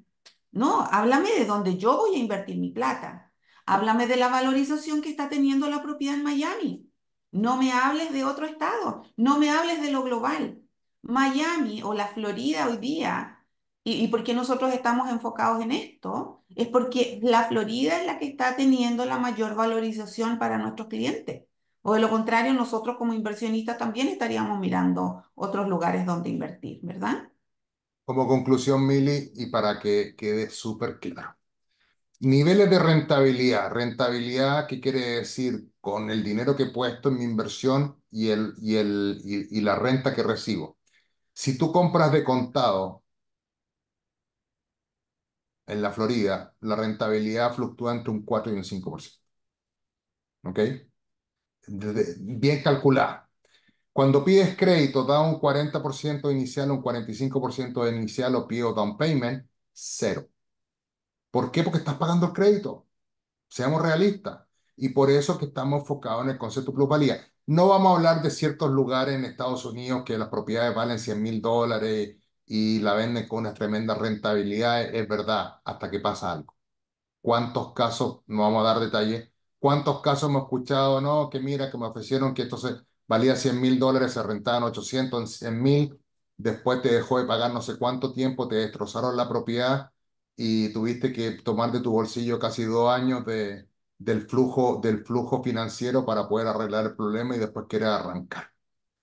Speaker 2: No, háblame de dónde yo voy a invertir mi plata. Háblame de la valorización que está teniendo la propiedad en Miami. No me hables de otro estado. No me hables de lo global. Miami o la Florida hoy día, y por qué nosotros estamos enfocados en esto, es porque la Florida es la que está teniendo la mayor valorización para nuestros clientes. O de lo contrario, nosotros como inversionistas también estaríamos mirando otros lugares donde invertir, ¿verdad?
Speaker 1: Como conclusión, Mili, y para que quede súper claro. Niveles de rentabilidad. Rentabilidad, ¿qué quiere decir? Con el dinero que he puesto en mi inversión y la renta que recibo. Si tú compras de contado en la Florida, la rentabilidad fluctúa entre un 4 y un 5%. ¿Ok? Bien calculada. Cuando pides crédito, da un 40% inicial, un 45% de inicial o pide down payment, cero. ¿Por qué? Porque estás pagando el crédito. Seamos realistas. Y por eso que estamos enfocados en el concepto de plusvalía. No vamos a hablar de ciertos lugares en Estados Unidos que las propiedades valen $100,000 y la venden con una tremenda rentabilidad. Es verdad, hasta que pasa algo. ¿Cuántos casos, no vamos a dar detalles, cuántos casos hemos escuchado, no, que mira, que me ofrecieron que esto valía $100,000, se rentaban 800 en 100,000, después te dejó de pagar no sé cuánto tiempo, te destrozaron la propiedad y tuviste que tomar de tu bolsillo casi 2 años del flujo financiero para poder arreglar el problema y después querer arrancar?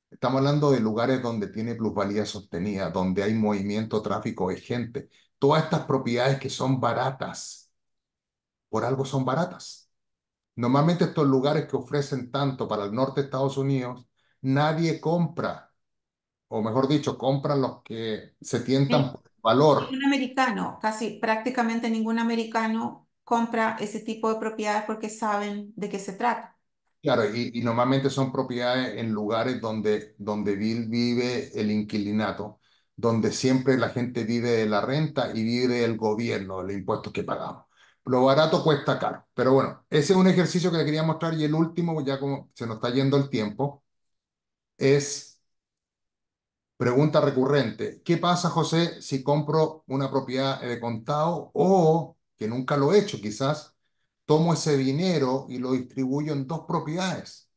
Speaker 1: Estamos hablando de lugares donde tiene plusvalía sostenida, donde hay movimiento, tráfico de gente. Todas estas propiedades que son baratas por algo son baratas. Normalmente estos lugares que ofrecen tanto para el norte de Estados Unidos, nadie compra. o mejor dicho, compran los que se tientan
Speaker 2: Ni-
Speaker 1: por el valor.
Speaker 2: Ningún americano, casi prácticamente ningún americano compra ese tipo de propiedades porque saben de qué se trata.
Speaker 1: Claro, y normalmente son propiedades en lugares donde vive el inquilinato, donde siempre la gente vive de la renta y vive del gobierno, de los impuestos que pagamos. Lo barato cuesta caro. Pero bueno, ese es un ejercicio que le quería mostrar y el último, ya como se nos está yendo el tiempo, es pregunta recurrente. ¿Qué pasa, José, si compro una propiedad de contado o, que nunca lo he hecho, quizás tomo ese dinero y lo distribuyo en dos propiedades?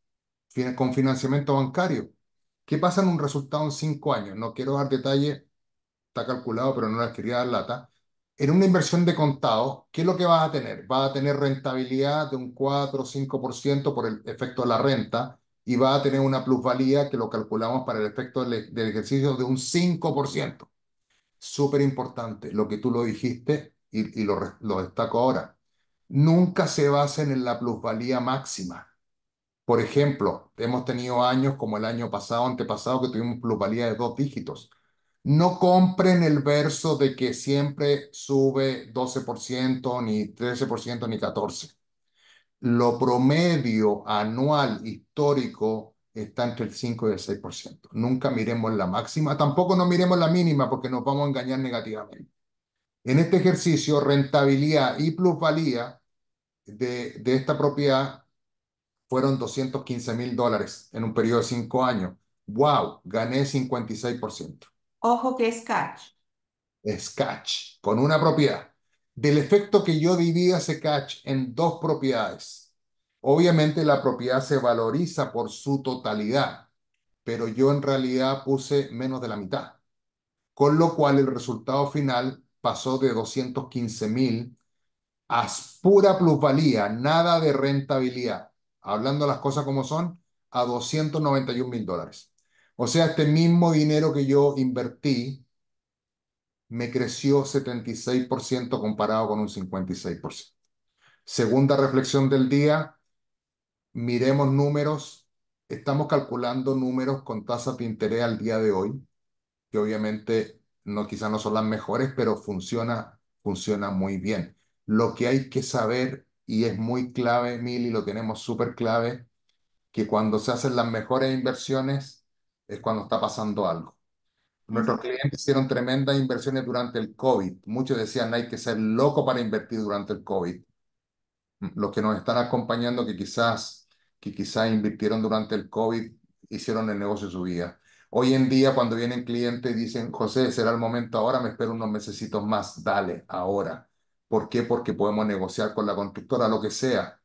Speaker 1: Con financiamiento bancario. ¿Qué pasa en un resultado en 5 años? No quiero dar detalle, está calculado, pero no les quería dar lata. En una inversión de contado, ¿qué es lo que vas a tener? Vas a tener rentabilidad de un 4 o 5% por el efecto de la renta y vas a tener una plusvalía que lo calculamos para el efecto del ejercicio de un 5%. Súper importante lo que tú lo dijiste y lo destaco ahora. Nunca se basen en la plusvalía máxima. Por ejemplo, hemos tenido años como el año pasado, antepasado, que tuvimos plusvalía de 2 dígitos. No compren el verso de que siempre sube 12%, ni 13%, ni 14%. Lo promedio anual histórico está entre el 5 y el 6%. Nunca miremos la máxima, tampoco no miremos la mínima porque nos vamos a engañar negativamente. En este ejercicio, rentabilidad y plusvalía de esta propiedad fueron $215.000 en un periodo de 5 años. ¡Wow! Gané 56%.
Speaker 2: Ojo que es catch.
Speaker 1: Es catch, con una propiedad. Del efecto que yo divida ese catch en dos propiedades. Obviamente la propiedad se valoriza por su totalidad, pero yo en realidad puse menos de la mitad. Con lo cual el resultado final pasó de 215.000 a pura plusvalía, nada de rentabilidad, hablando las cosas como son, a $291.000. O sea, este mismo dinero que yo invertí me creció 76% comparado con un 56%. Segunda reflexión del día, miremos números. Estamos calculando números con tasas de interés al día de hoy, que obviamente no, quizás no son las mejores, pero funciona muy bien. Lo que hay que saber, y es muy clave, Mili, lo tenemos súper clave, que cuando se hacen las mejores inversiones es cuando está pasando algo.
Speaker 2: Ujú.
Speaker 1: Nuestros clientes hicieron tremendas inversiones durante el COVID. Muchos decían, hay que ser loco para invertir durante el COVID. Los que nos están acompañando que quizás invirtieron durante el COVID, hicieron el negocio de su vida. Hoy en día, cuando vienen clientes y dicen, José, será el momento ahora, me espero unos mesecitos más, dale, ahora. ¿Por qué? Porque podemos negociar con la constructora, lo que sea.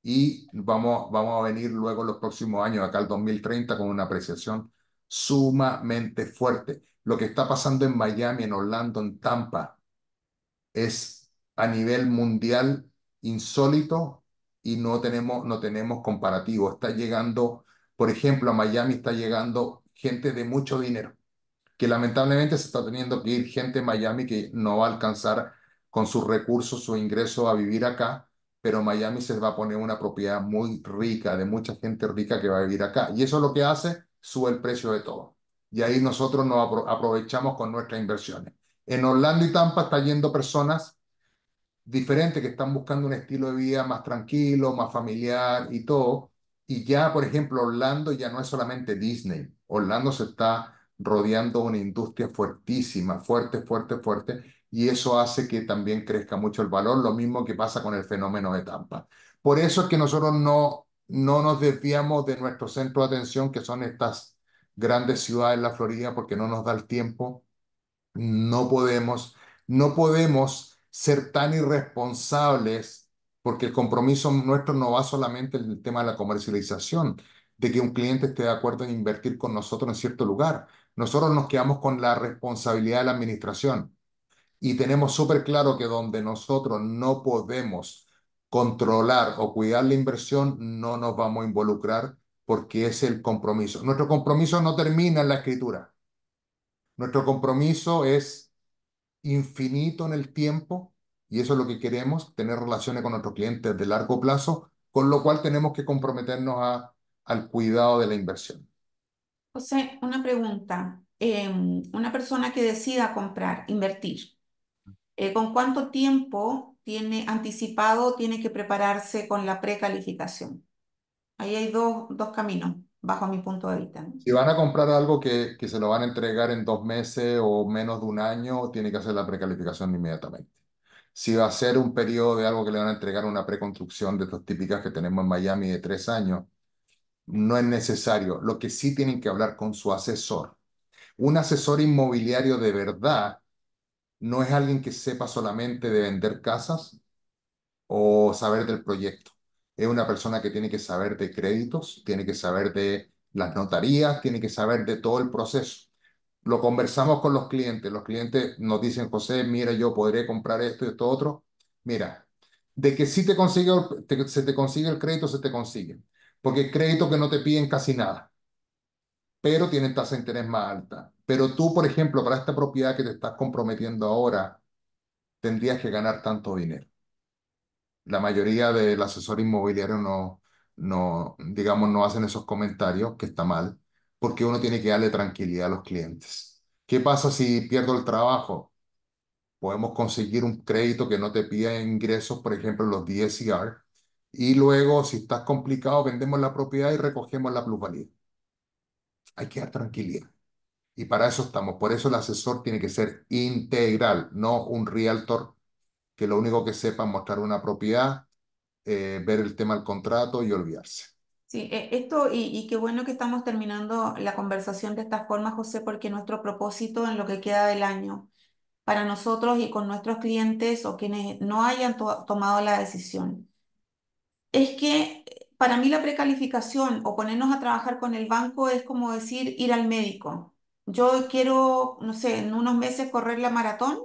Speaker 1: Y vamos a venir luego en los próximos años, acá el 2030, con una apreciación sumamente fuerte. Lo que está pasando en Miami, en Orlando, en Tampa, es a nivel mundial insólito y no tenemos comparativo. Está llegando, por ejemplo, a Miami está llegando gente de mucho dinero, que lamentablemente se está teniendo que ir gente en Miami que no va a alcanzar con sus recursos, su ingreso a vivir acá, pero Miami se va a poner una propiedad muy rica, de mucha gente rica que va a vivir acá. Y eso es lo que hace, sube el precio de todo. Y ahí nosotros nos aprovechamos con nuestras inversiones. En Orlando y Tampa está yendo personas diferentes que están buscando un estilo de vida más tranquilo, más familiar y todo. Y ya, por ejemplo, Orlando ya no es solamente Disney. Orlando se está rodeando de una industria fuertísima, fuerte, fuerte, fuerte. Y eso hace que también crezca mucho el valor, lo mismo que pasa con el fenómeno de Tampa. Por eso es que nosotros no nos desviamos de nuestro centro de atención, que son estas grandes ciudades en la Florida, porque no nos da el tiempo. No podemos ser tan irresponsables porque el compromiso nuestro no va solamente en el tema de la comercialización, de que un cliente esté de acuerdo en invertir con nosotros en cierto lugar. Nosotros nos quedamos con la responsabilidad de la administración y tenemos súper claro que donde nosotros no podemos controlar o cuidar la inversión, no nos vamos a involucrar porque es el compromiso. Nuestro compromiso no termina en la escritura. Nuestro compromiso es infinito en el tiempo y eso es lo que queremos, tener relaciones con nuestros clientes de largo plazo, con lo cual tenemos que comprometernos al cuidado de la inversión.
Speaker 2: José, una pregunta. Una persona que decida comprar, invertir, ¿con cuánto tiempo tiene anticipado, tiene que prepararse con la precalificación? Ahí hay dos caminos, bajo mi punto de vista, ¿no?
Speaker 1: Si van a comprar algo que se lo van a entregar en 2 meses o menos de un año, tiene que hacer la precalificación inmediatamente. Si va a ser un periodo de algo que le van a entregar una preconstrucción de estas típicas que tenemos en Miami de 3 años, no es necesario. Lo que sí tienen que hablar con su asesor. Un asesor inmobiliario de verdad no es alguien que sepa solamente de vender casas o saber del proyecto. Es una persona que tiene que saber de créditos, tiene que saber de las notarías, tiene que saber de todo el proceso. Lo conversamos con los clientes nos dicen, José, mira, yo podré comprar esto y esto otro. Mira, de que si te consigue, se te consigue el crédito, se te consigue. Porque crédito que no te piden casi nada, pero tienen tasa de interés más alta. Pero tú, por ejemplo, para esta propiedad que te estás comprometiendo ahora, tendrías que ganar tanto dinero. La mayoría del asesor inmobiliario digamos, no hacen esos comentarios, que está mal, porque uno tiene que darle tranquilidad a los clientes. ¿Qué pasa si pierdo el trabajo? Podemos conseguir un crédito que no te pida ingresos, por ejemplo, los DSCR, y luego, si estás complicado, vendemos la propiedad y recogemos la plusvalía. Hay que dar tranquilidad. Y para eso estamos. Por eso el asesor tiene que ser integral, no un realtor que lo único que sepa es mostrar una propiedad, ver el tema del contrato y olvidarse.
Speaker 2: Sí, y qué bueno que estamos terminando la conversación de esta forma, José, porque nuestro propósito en lo que queda del año para nosotros y con nuestros clientes o quienes no hayan tomado la decisión es que para mí la precalificación o ponernos a trabajar con el banco es como decir ir al médico. Yo quiero, no sé, en unos meses correr la maratón.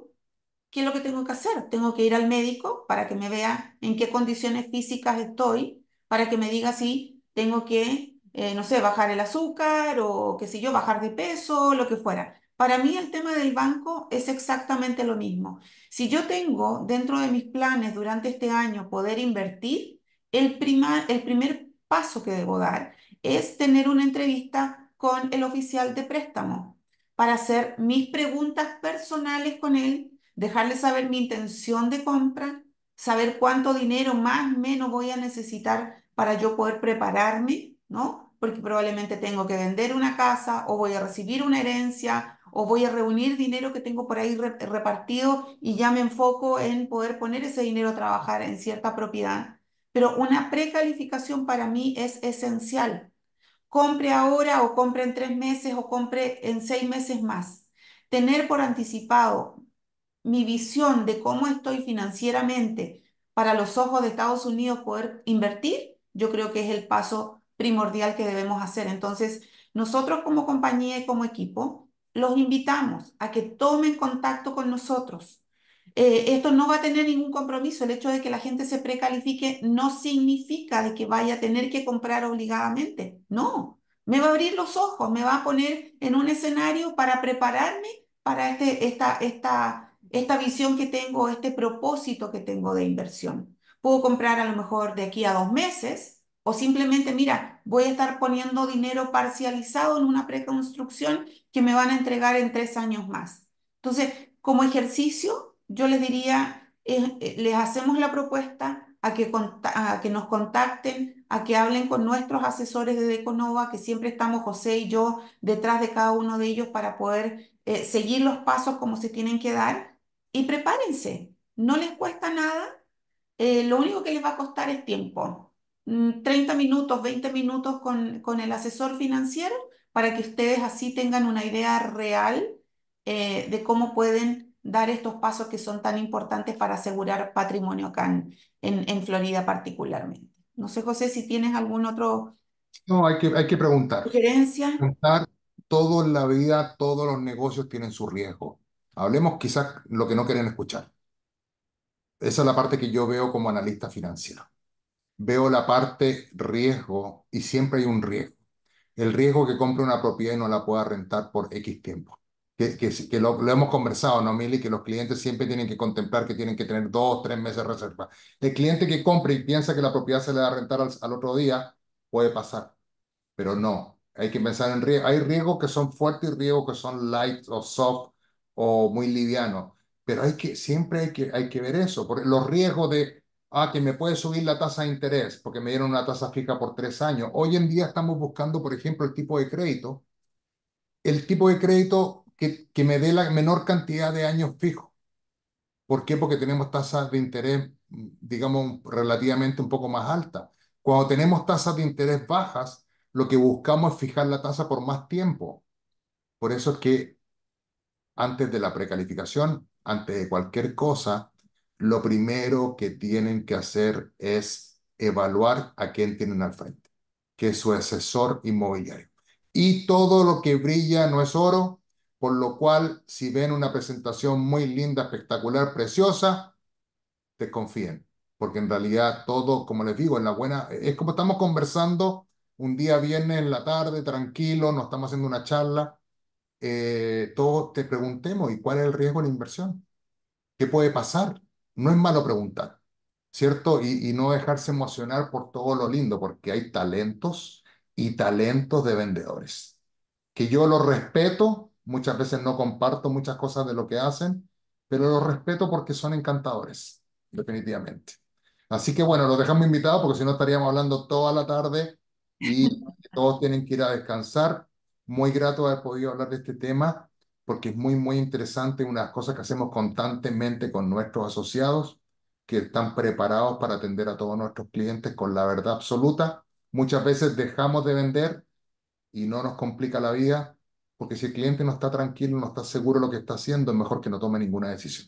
Speaker 2: ¿Qué es lo que tengo que hacer? Tengo que ir al médico para que me vea en qué condiciones físicas estoy, para que me diga si tengo que, no sé, bajar el azúcar o qué sé yo, bajar de peso, lo que fuera. Para mí el tema del banco es exactamente lo mismo. Si yo tengo dentro de mis planes durante este año poder invertir, el primer paso que debo dar es tener una entrevista con el oficial de préstamo para hacer mis preguntas personales con él, dejarle saber mi intención de compra, saber cuánto dinero más o menos voy a necesitar para yo poder prepararme, ¿no? Porque probablemente tengo que vender una casa o voy a recibir una herencia o voy a reunir dinero que tengo por ahí repartido y ya me enfoco en poder poner ese dinero a trabajar en cierta propiedad. Pero una precalificación para mí es esencial. Compre ahora o compre en 3 meses o compre en 6 meses más. Tener por anticipado mi visión de cómo estoy financieramente para los ojos de Estados Unidos poder invertir, yo creo que es el paso primordial que debemos hacer. Entonces, nosotros como compañía y como equipo, los invitamos a que tomen contacto con nosotros. Esto no va a tener ningún compromiso. El hecho de que la gente se precalifique no significa de que vaya a tener que comprar obligadamente. No, me va a abrir los ojos, me va a poner en un escenario para prepararme para esta visión que tengo, este propósito que tengo de inversión. Puedo comprar a lo mejor de aquí a 2 meses o simplemente, mira, voy a estar poniendo dinero parcializado en una preconstrucción que me van a entregar en 3 años más. Entonces, como ejercicio, yo les diría, les hacemos la propuesta a que nos contacten, a que hablen con nuestros asesores de Deconova, que siempre estamos José y yo detrás de cada uno de ellos para poder seguir los pasos como se tienen que dar y prepárense. No les cuesta nada, lo único que les va a costar es tiempo. 30 minutos, 20 minutos con el asesor financiero para que ustedes así tengan una idea real de cómo pueden dar estos pasos que son tan importantes para asegurar patrimonio acá en Florida particularmente. No sé, José, si tienes algún otro
Speaker 1: No, hay que preguntar.
Speaker 2: sugerencia.
Speaker 1: Preguntar, todo en la vida, todos los negocios tienen su riesgo. Hablemos quizás lo que no quieren escuchar. Esa es la parte que yo veo como analista financiero. Veo la parte riesgo y siempre hay un riesgo. El riesgo que compre una propiedad y no la pueda rentar por X tiempo. Que lo hemos conversado, ¿no, Mili? Que los clientes siempre tienen que contemplar que tienen que tener 2, 3 meses de reserva. El cliente que compre y piensa que la propiedad se le va a rentar al otro día, puede pasar, pero no. Hay que pensar en riesgos. Hay riesgos que son fuertes y riesgos que son light o soft o muy livianos. Pero siempre hay que ver eso. Porque los riesgos de, que me puede subir la tasa de interés porque me dieron una tasa fija por 3 años. Hoy en día estamos buscando, por ejemplo, el tipo de crédito que me dé la menor cantidad de años fijos. ¿Por qué? Porque tenemos tasas de interés, digamos, relativamente un poco más altas. Cuando tenemos tasas de interés bajas, lo que buscamos es fijar la tasa por más tiempo. Por eso es que antes de la precalificación, antes de cualquier cosa, lo primero que tienen que hacer es evaluar a quién tienen al frente, que es su asesor inmobiliario. Y todo lo que brilla no es oro, por lo cual, si ven una presentación muy linda, espectacular, preciosa, desconfíen, porque en realidad todo, como les digo, en la buena, es como estamos conversando un día viernes en la tarde, tranquilo, nos estamos haciendo una charla, todos te preguntemos, ¿y cuál es el riesgo de la inversión? ¿Qué puede pasar? No es malo preguntar, ¿cierto? Y no dejarse emocionar por todo lo lindo, porque hay talentos y talentos de vendedores que yo los respeto, muchas veces no comparto muchas cosas de lo que hacen, pero los respeto porque son encantadores, definitivamente. Así que bueno, los dejamos invitados porque si no estaríamos hablando toda la tarde y todos tienen que ir a descansar. Muy grato haber podido hablar de este tema porque es muy, muy interesante, unas cosas que hacemos constantemente con nuestros asociados que están preparados para atender a todos nuestros clientes con la verdad absoluta. Muchas veces dejamos de vender y no nos complica la vida, porque si el cliente no está tranquilo, no está seguro de lo que está haciendo, es mejor que no tome ninguna decisión.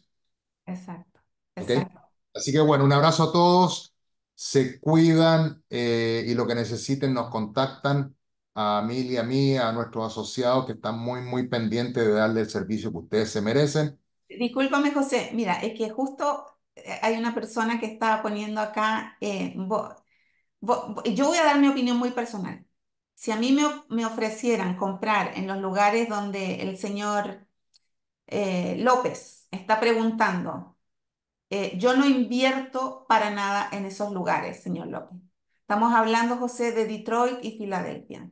Speaker 2: Exacto,
Speaker 1: ¿Ok?
Speaker 2: exacto.
Speaker 1: Así que bueno, un abrazo a todos, se cuidan y lo que necesiten nos contactan a Mil y a mí, a nuestros asociados que están muy, muy pendientes de darle el servicio que ustedes se merecen.
Speaker 2: Discúlpame, José. Mira, es que justo hay una persona que estaba poniendo acá, yo voy a dar mi opinión muy personal. Si a mí me ofrecieran comprar en los lugares donde el señor López está preguntando, yo no invierto para nada en esos lugares, señor López. Estamos hablando, José, de Detroit y Filadelfia.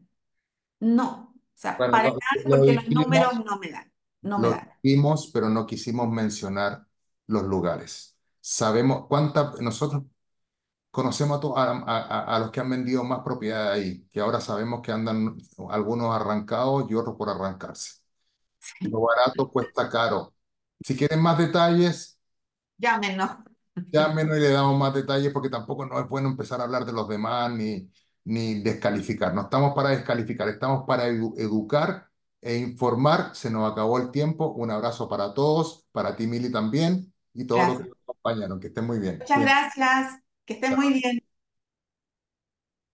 Speaker 2: No, o sea,
Speaker 1: Bueno,
Speaker 2: para nada
Speaker 1: lo
Speaker 2: porque los números
Speaker 1: dijimos,
Speaker 2: no me dan, no me
Speaker 1: lo
Speaker 2: dan.
Speaker 1: dijimos, pero no quisimos mencionar los lugares. Sabemos cuántas, nosotros conocemos a los que han vendido más propiedades ahí, que ahora sabemos que andan algunos arrancados y otros por arrancarse. Lo barato cuesta caro. Si quieren más detalles,
Speaker 2: Llámenos.
Speaker 1: llámenos y le damos más detalles porque tampoco no es bueno empezar a hablar de los demás ni descalificar. No estamos para descalificar, estamos para educar e informar. Se nos acabó el tiempo. Un abrazo para todos, para ti, Mili, también, y todos los que
Speaker 2: Gracias.
Speaker 1: nos acompañaron. Que estén muy bien.
Speaker 2: Muchas gracias. Que estén muy bien.